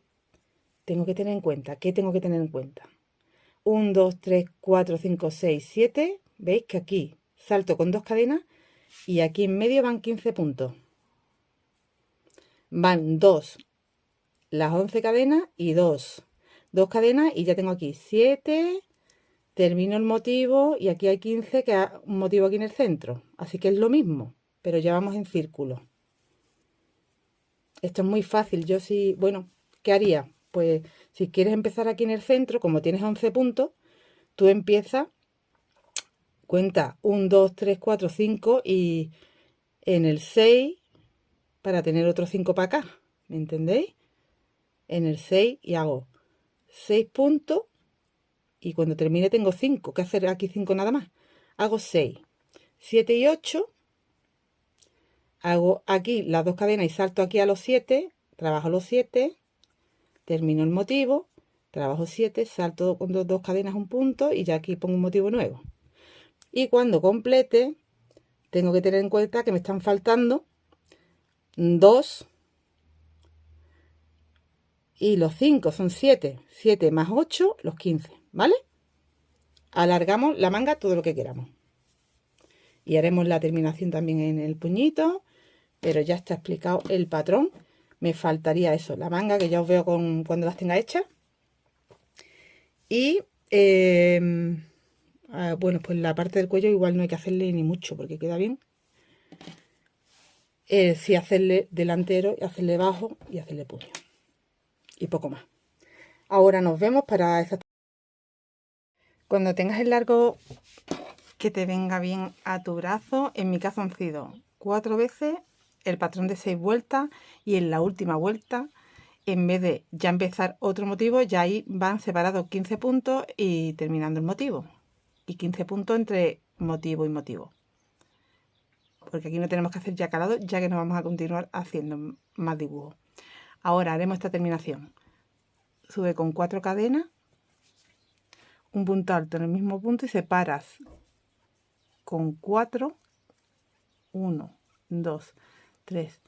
A: tengo que tener en cuenta, ¿qué tengo que tener en cuenta? 1, 2, 3, 4, 5, 6, 7. ¿Veis que aquí salto con 2 cadenas y aquí en medio van 15 puntos? Van 2 las 11 cadenas y 2 cadenas y ya tengo aquí 7, termino el motivo y aquí hay 15 que hay un motivo aquí en el centro, así que es lo mismo, pero ya vamos en círculo. Esto es muy fácil. Yo sí, bueno, ¿qué haría? Pues si quieres empezar aquí en el centro, como tienes 11 puntos, tú empiezas, cuenta 1, 2, 3, 4, 5 y en el 6 para tener otros 5 para acá, ¿me entendéis? En el 6 y hago 6 puntos y cuando termine tengo 5, que hacer aquí 5 nada más. Hago 6, 7 y 8, hago aquí las 2 cadenas y salto aquí a los 7, trabajo los 7, termino el motivo, trabajo 7, salto con 2 cadenas un punto y ya aquí pongo un motivo nuevo. Y cuando complete, tengo que tener en cuenta que me están faltando 2 y los 5 son 7. 7 más 8, los 15, ¿vale? Alargamos la manga todo lo que queramos. Y haremos la terminación también en el puñito, pero ya está explicado el patrón. Me faltaría eso, la manga, que ya os veo cuando las tenga hechas. Y bueno, pues la parte del cuello igual no hay que hacerle ni mucho porque queda bien. Sí, hacerle delantero y hacerle bajo y hacerle puño. Y poco más. Ahora nos vemos para esa. Cuando tengas el largo que te venga bien a tu brazo, en mi caso han sido 4 veces el patrón de 6 vueltas y en la última vuelta, en vez de ya empezar otro motivo, ya ahí van separados 15 puntos y terminando el motivo. Y 15 puntos entre motivo y motivo. Porque aquí no tenemos que hacer ya calado, ya que no vamos a continuar haciendo más dibujos. Ahora haremos esta terminación. Sube con 4 cadenas, un punto alto en el mismo punto y separas con 4, 1, 2, 3,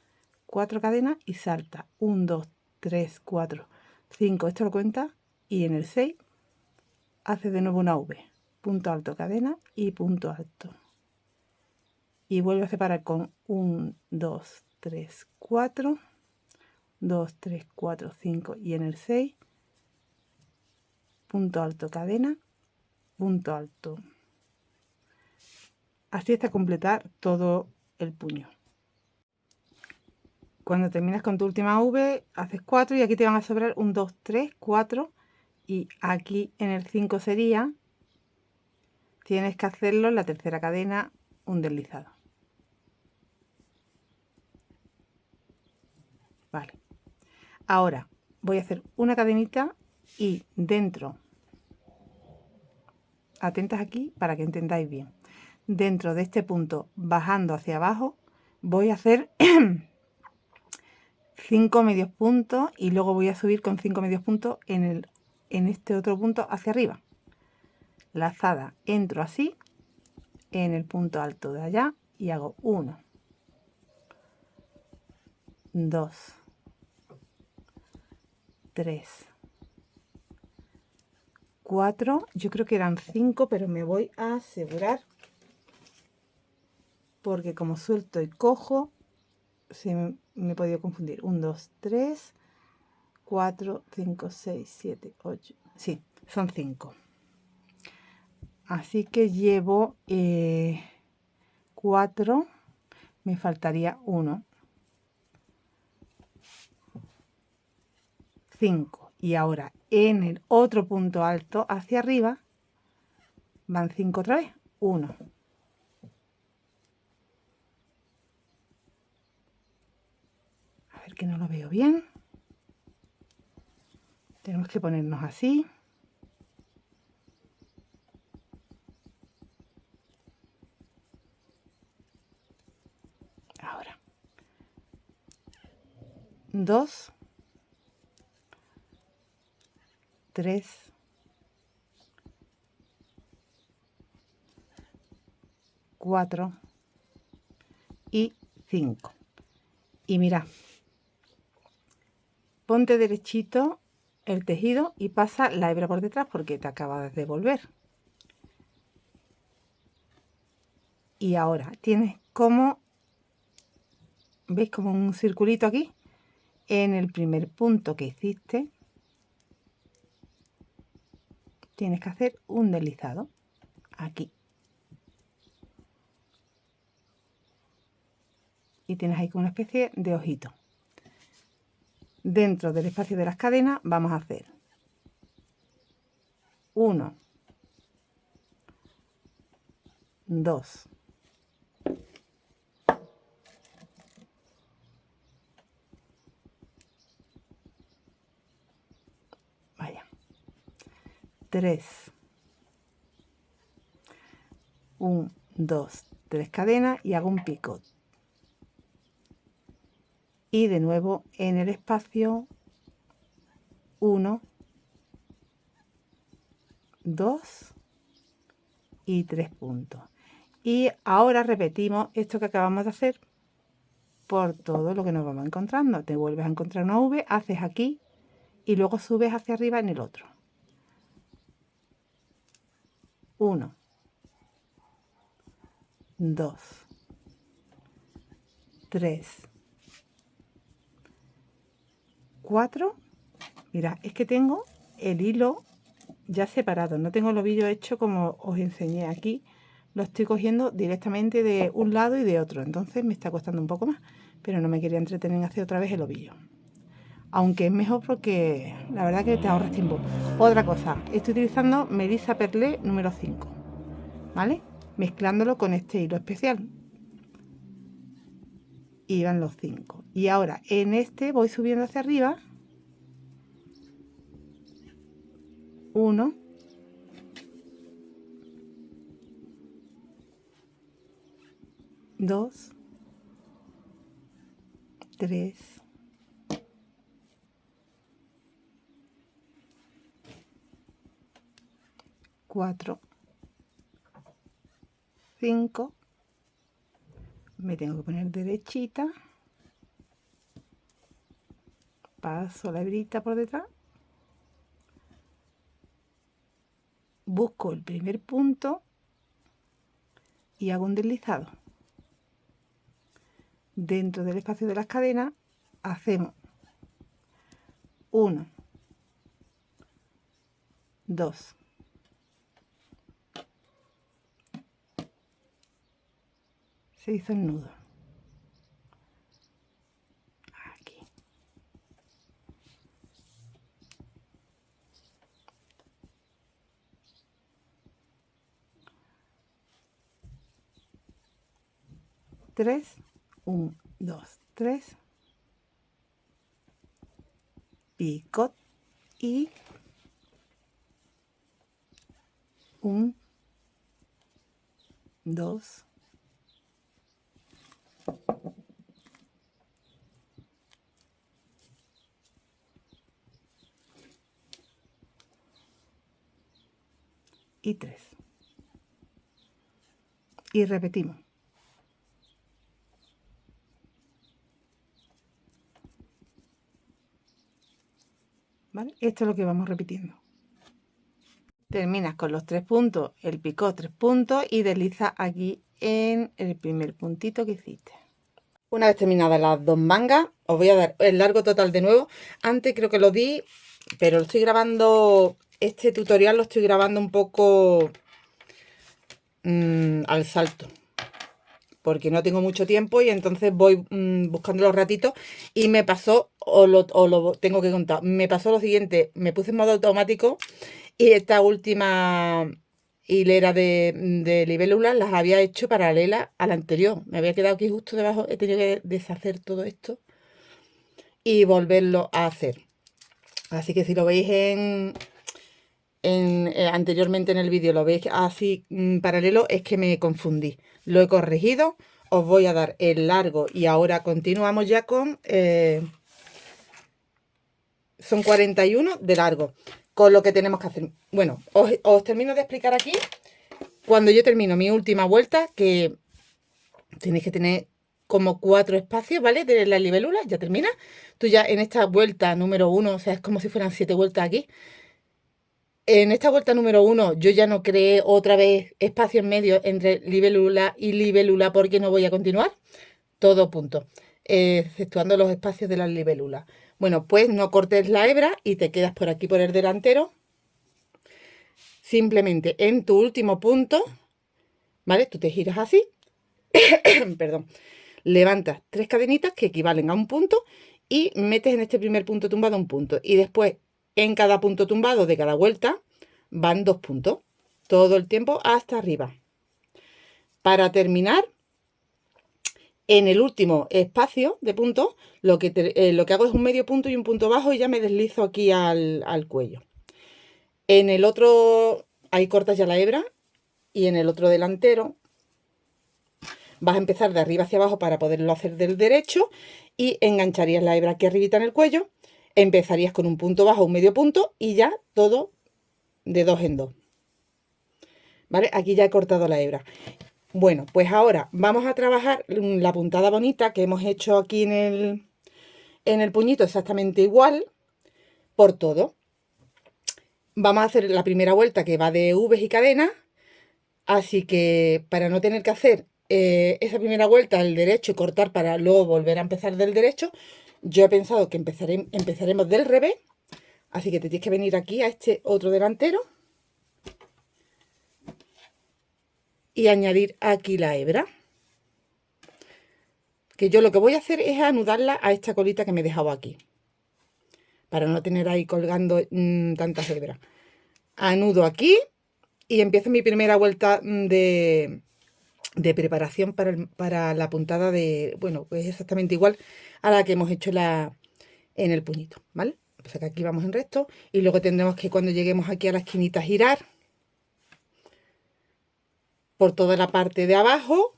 A: 4 cadenas y salta 1, 2, 3, 4, 5, esto lo cuenta y en el 6 hace de nuevo una V, punto alto, cadena y punto alto. Y vuelve a separar con 1, 2, 3, 4, 2, 3, 4, 5 y en el 6, punto alto, cadena, punto alto. Así hasta completar todo el puño. Cuando terminas con tu última V, haces 4 y aquí te van a sobrar 1, 2, 3, 4 y aquí en el 5 sería, tienes que hacerlo en la tercera cadena, un deslizado. Vale. Ahora voy a hacer una cadenita y dentro, atentas aquí para que entendáis bien, dentro de este punto bajando hacia abajo voy a hacer 5 medios puntos y luego voy a subir con 5 medios puntos en este otro punto hacia arriba. Lazada, entro así en el punto alto de allá y hago 1, 2, 3, 4, yo creo que eran 5, pero me voy a asegurar porque como suelto y cojo me he podido confundir. 1, 2, 3, 4, 5, 6, 7, 8, sí, son 5. Así que llevo 4, me faltaría 1, 5. Y ahora en el otro punto alto hacia arriba van 5 otra vez. 1, a ver que no lo veo bien. Tenemos que ponernos así. Ahora
B: 2, 3, 4 y 5. Y mira, ponte derechito el tejido y pasa la hebra por detrás porque te acabas de volver. Y ahora tienes como, ¿veis? Como un circulito aquí. En el primer punto que hiciste, tienes que hacer un deslizado aquí. Y tienes ahí como una especie de ojito. Dentro del espacio de las cadenas vamos a hacer 1, 2, 3, 1, 2, 3 cadenas y hago un picot. Y de nuevo en el espacio 1, 2 y 3 puntos. Y ahora repetimos esto que acabamos de hacer por todo lo que nos vamos encontrando. Te vuelves a encontrar una V, haces aquí y luego subes hacia arriba en el otro. 1, 2, 3, 4. Mira, es que tengo el hilo ya separado, no tengo el ovillo hecho como os enseñé aquí. Lo estoy cogiendo directamente de un lado y de otro, entonces me está costando un poco más, pero no me quería entretener en hacer otra vez el ovillo. Aunque es mejor porque la verdad que te ahorras tiempo. Otra cosa, estoy utilizando Melissa Perlé número 5, ¿vale? Mezclándolo con este hilo especial. Y van los 5. Y ahora en este voy subiendo hacia arriba. 1, 2, 3, 4, 5. Me tengo que poner derechita. Paso la hebrita por detrás. Busco el primer punto y hago un deslizado. Dentro del espacio de las cadenas hacemos 1, 2, se hizo el nudo aquí, 3, 1, 2, 3, picot y 1, 2, y 3. Y repetimos. ¿Vale? Esto es lo que vamos repitiendo. Terminas con los 3 puntos, el picot 3 puntos y desliza aquí en el primer puntito que hiciste. Una vez terminadas las dos mangas, os voy a dar el largo total de nuevo. Antes creo que lo di, pero lo estoy grabando, este tutorial lo estoy grabando un poco al salto, porque no tengo mucho tiempo y entonces voy buscando los ratitos y me pasó, o lo tengo que contar, me pasó lo siguiente, me puse en modo automático y esta última hilera de libélulas las había hecho paralela a la anterior. Me había quedado aquí justo debajo, he tenido que deshacer todo esto y volverlo a hacer. Así que si lo veis anteriormente en el vídeo, lo veis así paralelo, es que me confundí. Lo he corregido, os voy a dar el largo y ahora continuamos ya con
A: son 41 de largo. Con lo que tenemos que hacer. Bueno, os termino de explicar aquí. Cuando yo termino mi última vuelta, que tenéis que tener como 4 espacios, ¿vale? De la libélula, ya termina. Tú ya en esta vuelta número 1, o sea, es como si fueran 7 vueltas aquí. En esta vuelta número 1 yo ya no creé otra vez espacio en medio entre libélula y libélula porque no voy a continuar. Todo punto, exceptuando los espacios de las libélulas. Bueno, pues no cortes la hebra y te quedas por aquí por el delantero. Simplemente en tu último punto, ¿vale? Tú te giras así, perdón, levantas 3 cadenitas que equivalen a un punto y metes en este primer punto tumbado un punto. Y después en cada punto tumbado de cada vuelta van 2 puntos. Todo el tiempo hasta arriba. Para terminar, en el último espacio de puntos, lo que hago es un medio punto y un punto bajo y ya me deslizo aquí al cuello. En el otro, ahí cortas ya la hebra y en el otro delantero vas a empezar de arriba hacia abajo para poderlo hacer del derecho y engancharías la hebra aquí arribita en el cuello, empezarías con un punto bajo, un medio punto y ya todo de 2 en 2. ¿Vale? Aquí ya he cortado la hebra. Bueno, pues ahora vamos a trabajar la puntada bonita que hemos hecho aquí en el puñito exactamente igual por todo. Vamos a hacer la primera vuelta que va de V's y cadenas, así que para no tener que hacer esa primera vuelta al derecho y cortar para luego volver a empezar del derecho, yo he pensado que empezaremos del revés, así que te tienes que venir aquí a este otro delantero y añadir aquí la hebra. Que yo lo que voy a hacer es anudarla a esta colita que me he dejado aquí, para no tener ahí colgando tantas hebras. Anudo aquí y empiezo mi primera vuelta de preparación para la puntada de, bueno, pues exactamente igual a la que hemos hecho en el puñito, ¿vale? O sea que aquí vamos en recto y luego tendremos que cuando lleguemos aquí a la esquinita girar por toda la parte de abajo,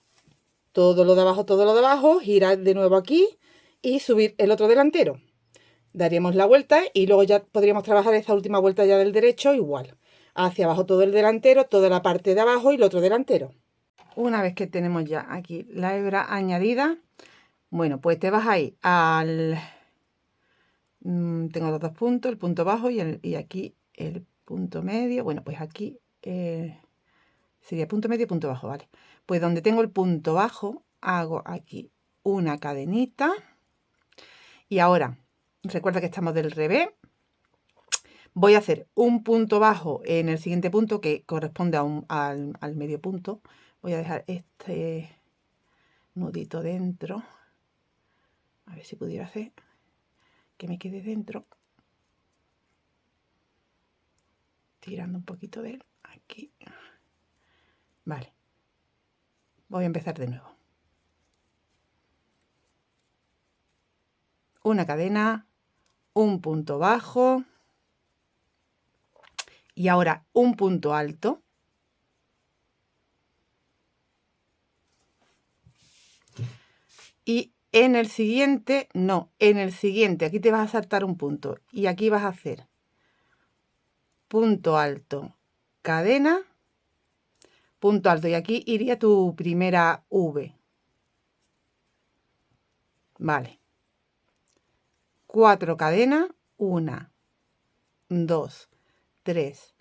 A: todo lo de abajo, girar de nuevo aquí y subir el otro delantero. Daríamos la vuelta y luego ya podríamos trabajar esta última vuelta ya del derecho igual. Hacia abajo todo el delantero, toda la parte de abajo y el otro delantero.
B: Una vez que tenemos ya aquí la hebra añadida, bueno, pues te vas ahí al... tengo los 2 puntos, el punto bajo y aquí el punto medio. Bueno, pues aquí sería punto medio y punto bajo, ¿vale? Pues donde tengo el punto bajo, hago aquí una cadenita. Y ahora, recuerda que estamos del revés. Voy a hacer un punto bajo en el siguiente punto que corresponde al medio punto. Voy a dejar este nudito dentro. A ver si pudiera hacer que me quede dentro. Tirando un poquito de él. Aquí. Vale. Voy a empezar de nuevo. Una cadena, un punto bajo y ahora un punto alto. Y en el siguiente, no, en el siguiente, aquí te vas a saltar un punto y aquí vas a hacer punto alto, cadena, punto alto y aquí iría tu primera V. Vale. 4 cadenas, 1, 2, 3,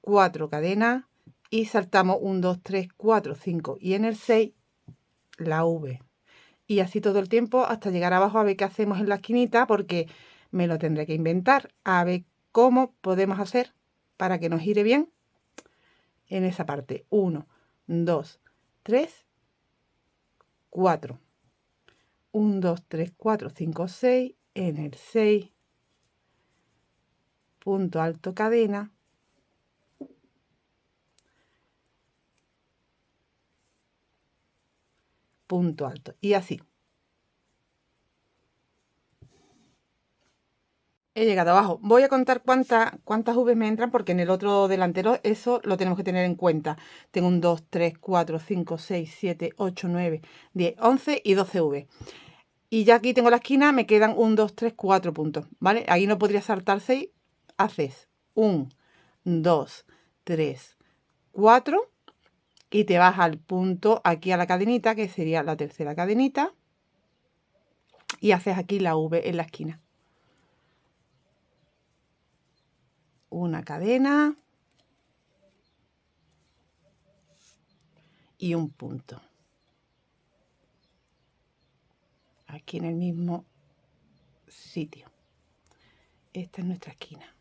B: 4 cadenas y saltamos 1, 2, 3, 4, 5 y en el 6 la V. Y así todo el tiempo hasta llegar abajo a ver qué hacemos en la esquinita porque me lo tendré que inventar, a ver cómo podemos hacer para que nos gire bien en esa parte. 1, 2, 3, 4. 1, 2, 3, 4, 5, 6. En el 6, punto alto, cadena, punto alto y así. He llegado abajo. Voy a contar cuántas V me entran porque en el otro delantero eso lo tenemos que tener en cuenta. Tengo un 2, 3, 4, 5, 6, 7, 8, 9, 10, 11 y 12 V. Y ya aquí tengo la esquina, me quedan 1, 2, 3, 4 puntos, ¿vale? Ahí no podría saltar 6, haces 1, 2, 3, 4 y te vas al punto aquí a la cadenita, que sería la tercera cadenita, y haces aquí la V en la esquina. Una cadena y un punto. Aquí en el mismo sitio. Esta es nuestra esquina.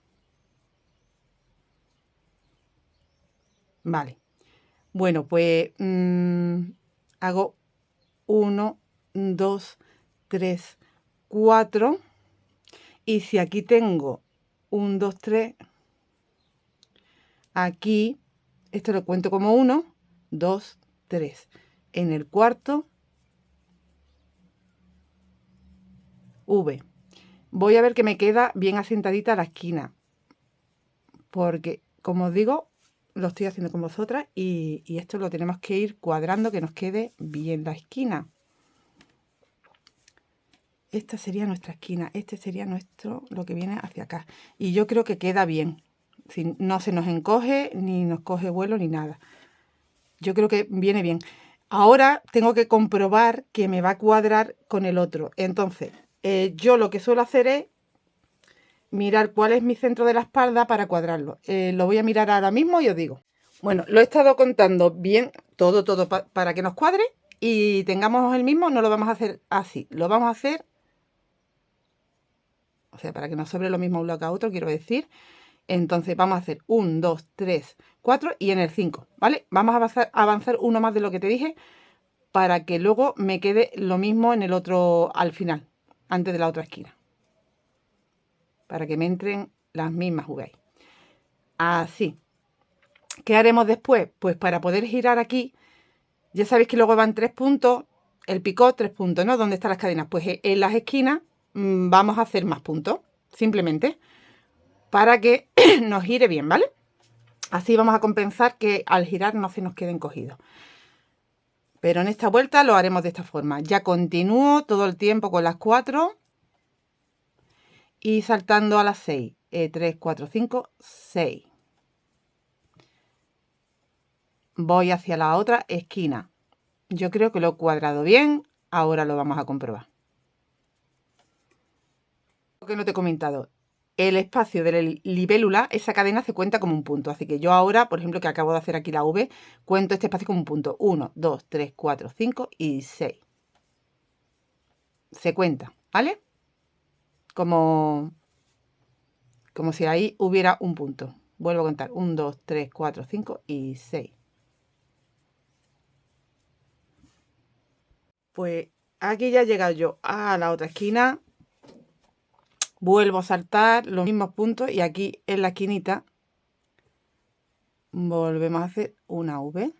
B: Vale. Bueno, pues hago 1, 2, 3, 4. Y si aquí tengo 1, 2, 3, aquí, esto lo cuento como 1, 2, 3. En el cuarto, V. Voy a ver que me queda bien asentadita la esquina, porque, como os digo, lo estoy haciendo con vosotras y esto lo tenemos que ir cuadrando, que nos quede bien la esquina. Esta sería nuestra esquina, este sería nuestro, lo que viene hacia acá. Y yo creo que queda bien. Si no se nos encoge, ni nos coge vuelo, ni nada. Yo creo que viene bien. Ahora tengo que comprobar que me va a cuadrar con el otro. Entonces, yo lo que suelo hacer es mirar cuál es mi centro de la espalda para cuadrarlo. Lo voy a mirar ahora mismo y os digo. Bueno, lo he estado contando bien, todo para que nos cuadre y tengamos el mismo. No lo vamos a hacer así, lo vamos a hacer, o sea, para que nos sobre lo mismo un lado que a otro, quiero decir. Entonces vamos a hacer 1, 2, 3, 4 y en el 5, ¿vale? Vamos a avanzar uno más de lo que te dije para que luego me quede lo mismo en el otro al final, antes de la otra esquina. Para que me entren las mismas V. Así. ¿Qué haremos después? Pues para poder girar aquí, ya sabéis que luego van 3 puntos, el picot 3 puntos, ¿no? ¿Dónde están las cadenas? Pues en las esquinas vamos a hacer más puntos, simplemente, para que nos gire bien, ¿vale? Así vamos a compensar que al girar no se nos queden cogidos. Pero en esta vuelta lo haremos de esta forma. Ya continúo todo el tiempo con las 4 y saltando a las 6. 3, 4, 5, 6. Voy hacia la otra esquina. Yo creo que lo he cuadrado bien. Ahora lo vamos a comprobar. Lo que no te he comentado. El espacio de la libélula, esa cadena se cuenta como un punto. Así que yo ahora, por ejemplo, que acabo de hacer aquí la V, cuento este espacio como un punto. 1, 2, 3, 4, 5 y 6. Se cuenta, ¿vale? Como si ahí hubiera un punto. Vuelvo a contar. 1, 2, 3, 4, 5 y 6. Pues aquí ya he llegado yo a la otra esquina. Vuelvo a saltar los mismos puntos y aquí en la esquinita volvemos a hacer una V.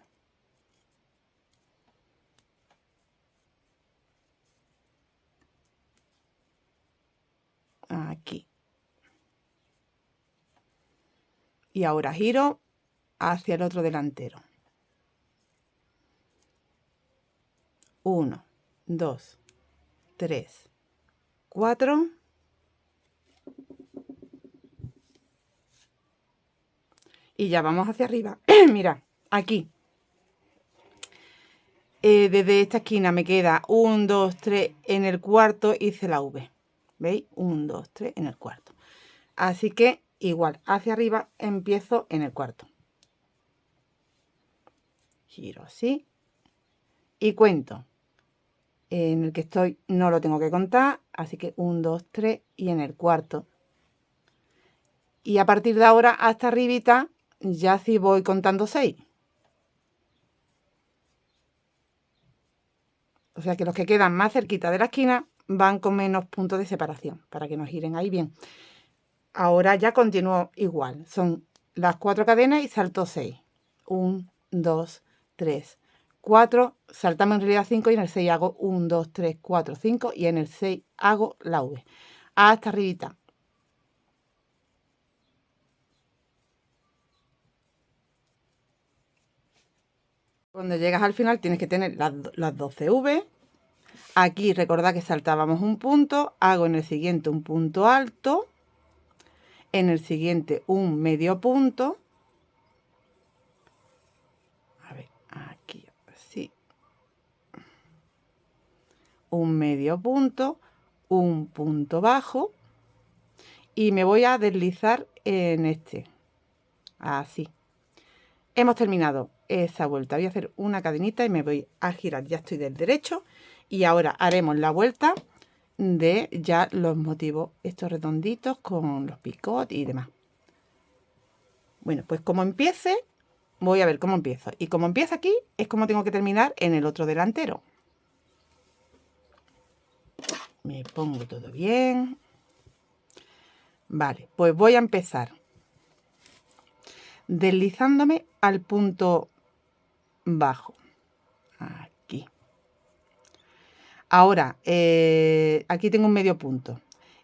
B: Aquí. Y ahora giro hacia el otro delantero. 1, 2, 3, 4. Y ya vamos hacia arriba. Mira, aquí. Desde esta esquina me queda 1, 2, 3 en el cuarto, hice la V. ¿Veis? 1, 2, 3 en el cuarto. Así que igual, hacia arriba empiezo en el cuarto. Giro así. Y cuento. En el que estoy no lo tengo que contar, así que 1, 2, 3 y en el cuarto. Y a partir de ahora hasta arribita ya sí voy contando 6. O sea que los que quedan más cerquita de la esquina van con menos puntos de separación, para que nos giren ahí bien. Ahora ya continúo igual. Son las 4 cadenas y salto 6. 1, 2, 3, 4. Saltamos en realidad 5 y en el 6 hago 1, 2, 3, 4, 5 y en el 6 hago la V. Hasta arribita. Cuando llegas al final tienes que tener las 12 V. Aquí recordad que saltábamos un punto, hago en el siguiente un punto alto, en el siguiente un medio punto, a ver, aquí, así, un medio punto, un punto bajo y me voy a deslizar en este, así. Hemos terminado esa vuelta, voy a hacer una cadenita y me voy a girar, ya estoy del derecho y ahora haremos la vuelta de ya los motivos estos redonditos con los picots y demás. Bueno, pues como empiece, voy a ver cómo empiezo. Y como empieza aquí, es como tengo que terminar en el otro delantero. Me pongo todo bien. Vale, pues voy a empezar deslizándome al punto bajo. Aquí. Ahora, aquí tengo un medio punto.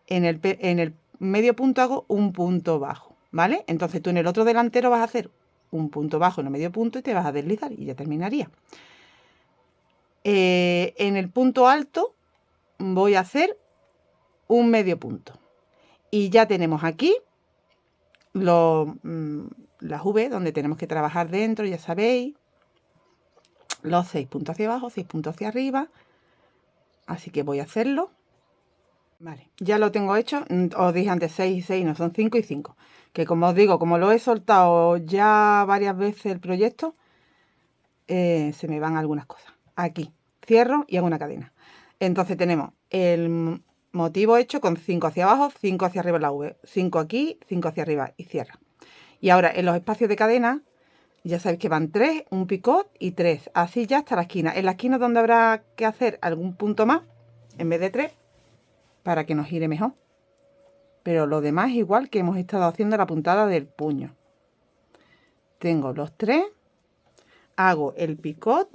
B: En el medio punto hago un punto bajo, ¿vale? Entonces tú en el otro delantero vas a hacer un punto bajo en el medio punto y te vas a deslizar y ya terminaría. En el punto alto voy a hacer un medio punto. Y ya tenemos aquí las V donde tenemos que trabajar dentro, ya sabéis. Los 6 puntos hacia abajo, 6 puntos hacia arriba. Así que voy a hacerlo. Vale, ya lo tengo hecho. Os dije antes 6 y 6, no son 5 y 5. Que como os digo, como lo he soltado ya varias veces el proyecto, se me van algunas cosas. Aquí cierro y hago una cadena. Entonces tenemos el motivo hecho con 5 hacia abajo, 5 hacia arriba en la V, 5 aquí, 5 hacia arriba y cierra. Y ahora en los espacios de cadena, ya sabéis que van 3, un picot y 3. Así ya hasta la esquina. En la esquina donde habrá que hacer algún punto más, en vez de 3, para que nos gire mejor. Pero lo demás es igual que hemos estado haciendo la puntada del puño. Tengo los 3, hago el picot,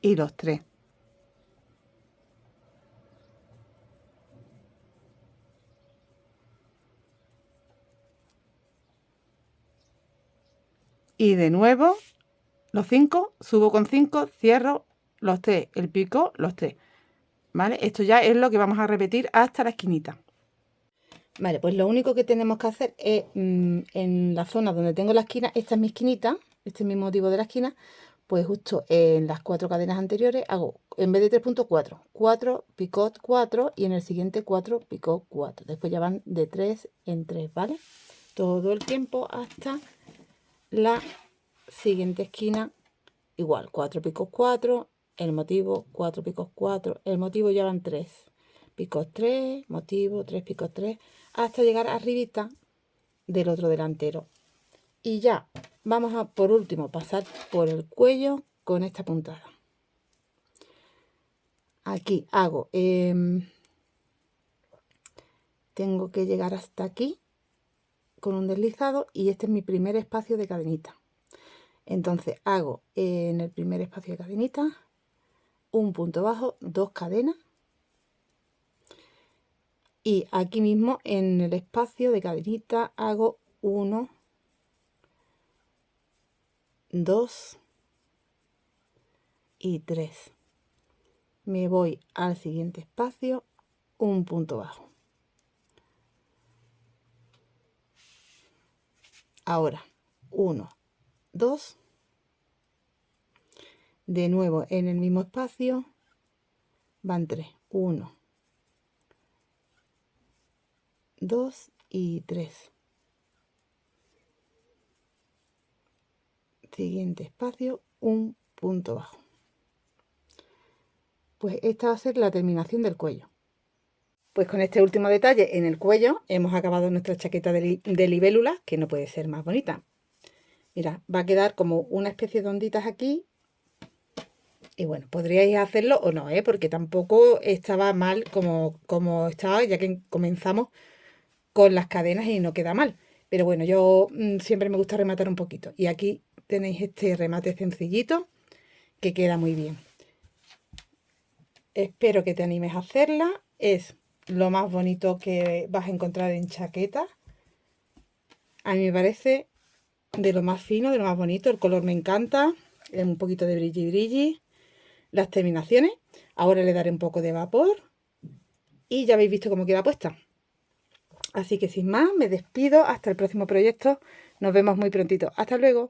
B: y los 3. Y de nuevo, los 5, subo con 5, cierro los 3, el picot, los 3. ¿Vale? Esto ya es lo que vamos a repetir hasta la esquinita. Vale, pues lo único que tenemos que hacer es en la zona donde tengo la esquina, esta es mi esquinita, este es mi motivo de la esquina, pues justo en las 4 cadenas anteriores hago, en vez de 3 puntos, 4. 4, picot 4 y en el siguiente 4, picot 4. Después ya van de 3 en 3, ¿vale? Todo el tiempo hasta la siguiente esquina, igual, 4 picos 4, el motivo 4 picos 4, el motivo ya van 3 picos 3, motivo 3 picos 3, hasta llegar arribita del otro delantero. Y ya vamos a por último pasar por el cuello con esta puntada. Aquí hago, tengo que llegar hasta aquí con un deslizado y este es mi primer espacio de cadenita. Entonces hago en el primer espacio de cadenita un punto bajo, 2 cadenas y aquí mismo en el espacio de cadenita hago 1, 2 y 3. Me voy al siguiente espacio, un punto bajo. Ahora 1, 2, de nuevo en el mismo espacio van 3, 1, 2 y 3. Siguiente espacio, un punto bajo. Pues esta va a ser la terminación del cuello. Pues con este último detalle en el cuello hemos acabado nuestra chaqueta de libélula, que no puede ser más bonita. Mira, va a quedar como una especie de onditas aquí. Y bueno, podríais hacerlo o no, porque tampoco estaba mal como estaba, ya que comenzamos con las cadenas y no queda mal. Pero bueno, yo siempre me gusta rematar un poquito. Y aquí tenéis este remate sencillito que queda muy bien. Espero que te animes a hacerla. Es
A: lo más bonito que vas a encontrar en chaqueta. A mí me parece de lo más fino, de lo más bonito. El color me encanta. Es un poquito de brilli brilli. Las terminaciones. Ahora le daré un poco de vapor. Y ya habéis visto cómo queda puesta. Así que sin más, me despido. Hasta el próximo proyecto. Nos vemos muy prontito. Hasta luego.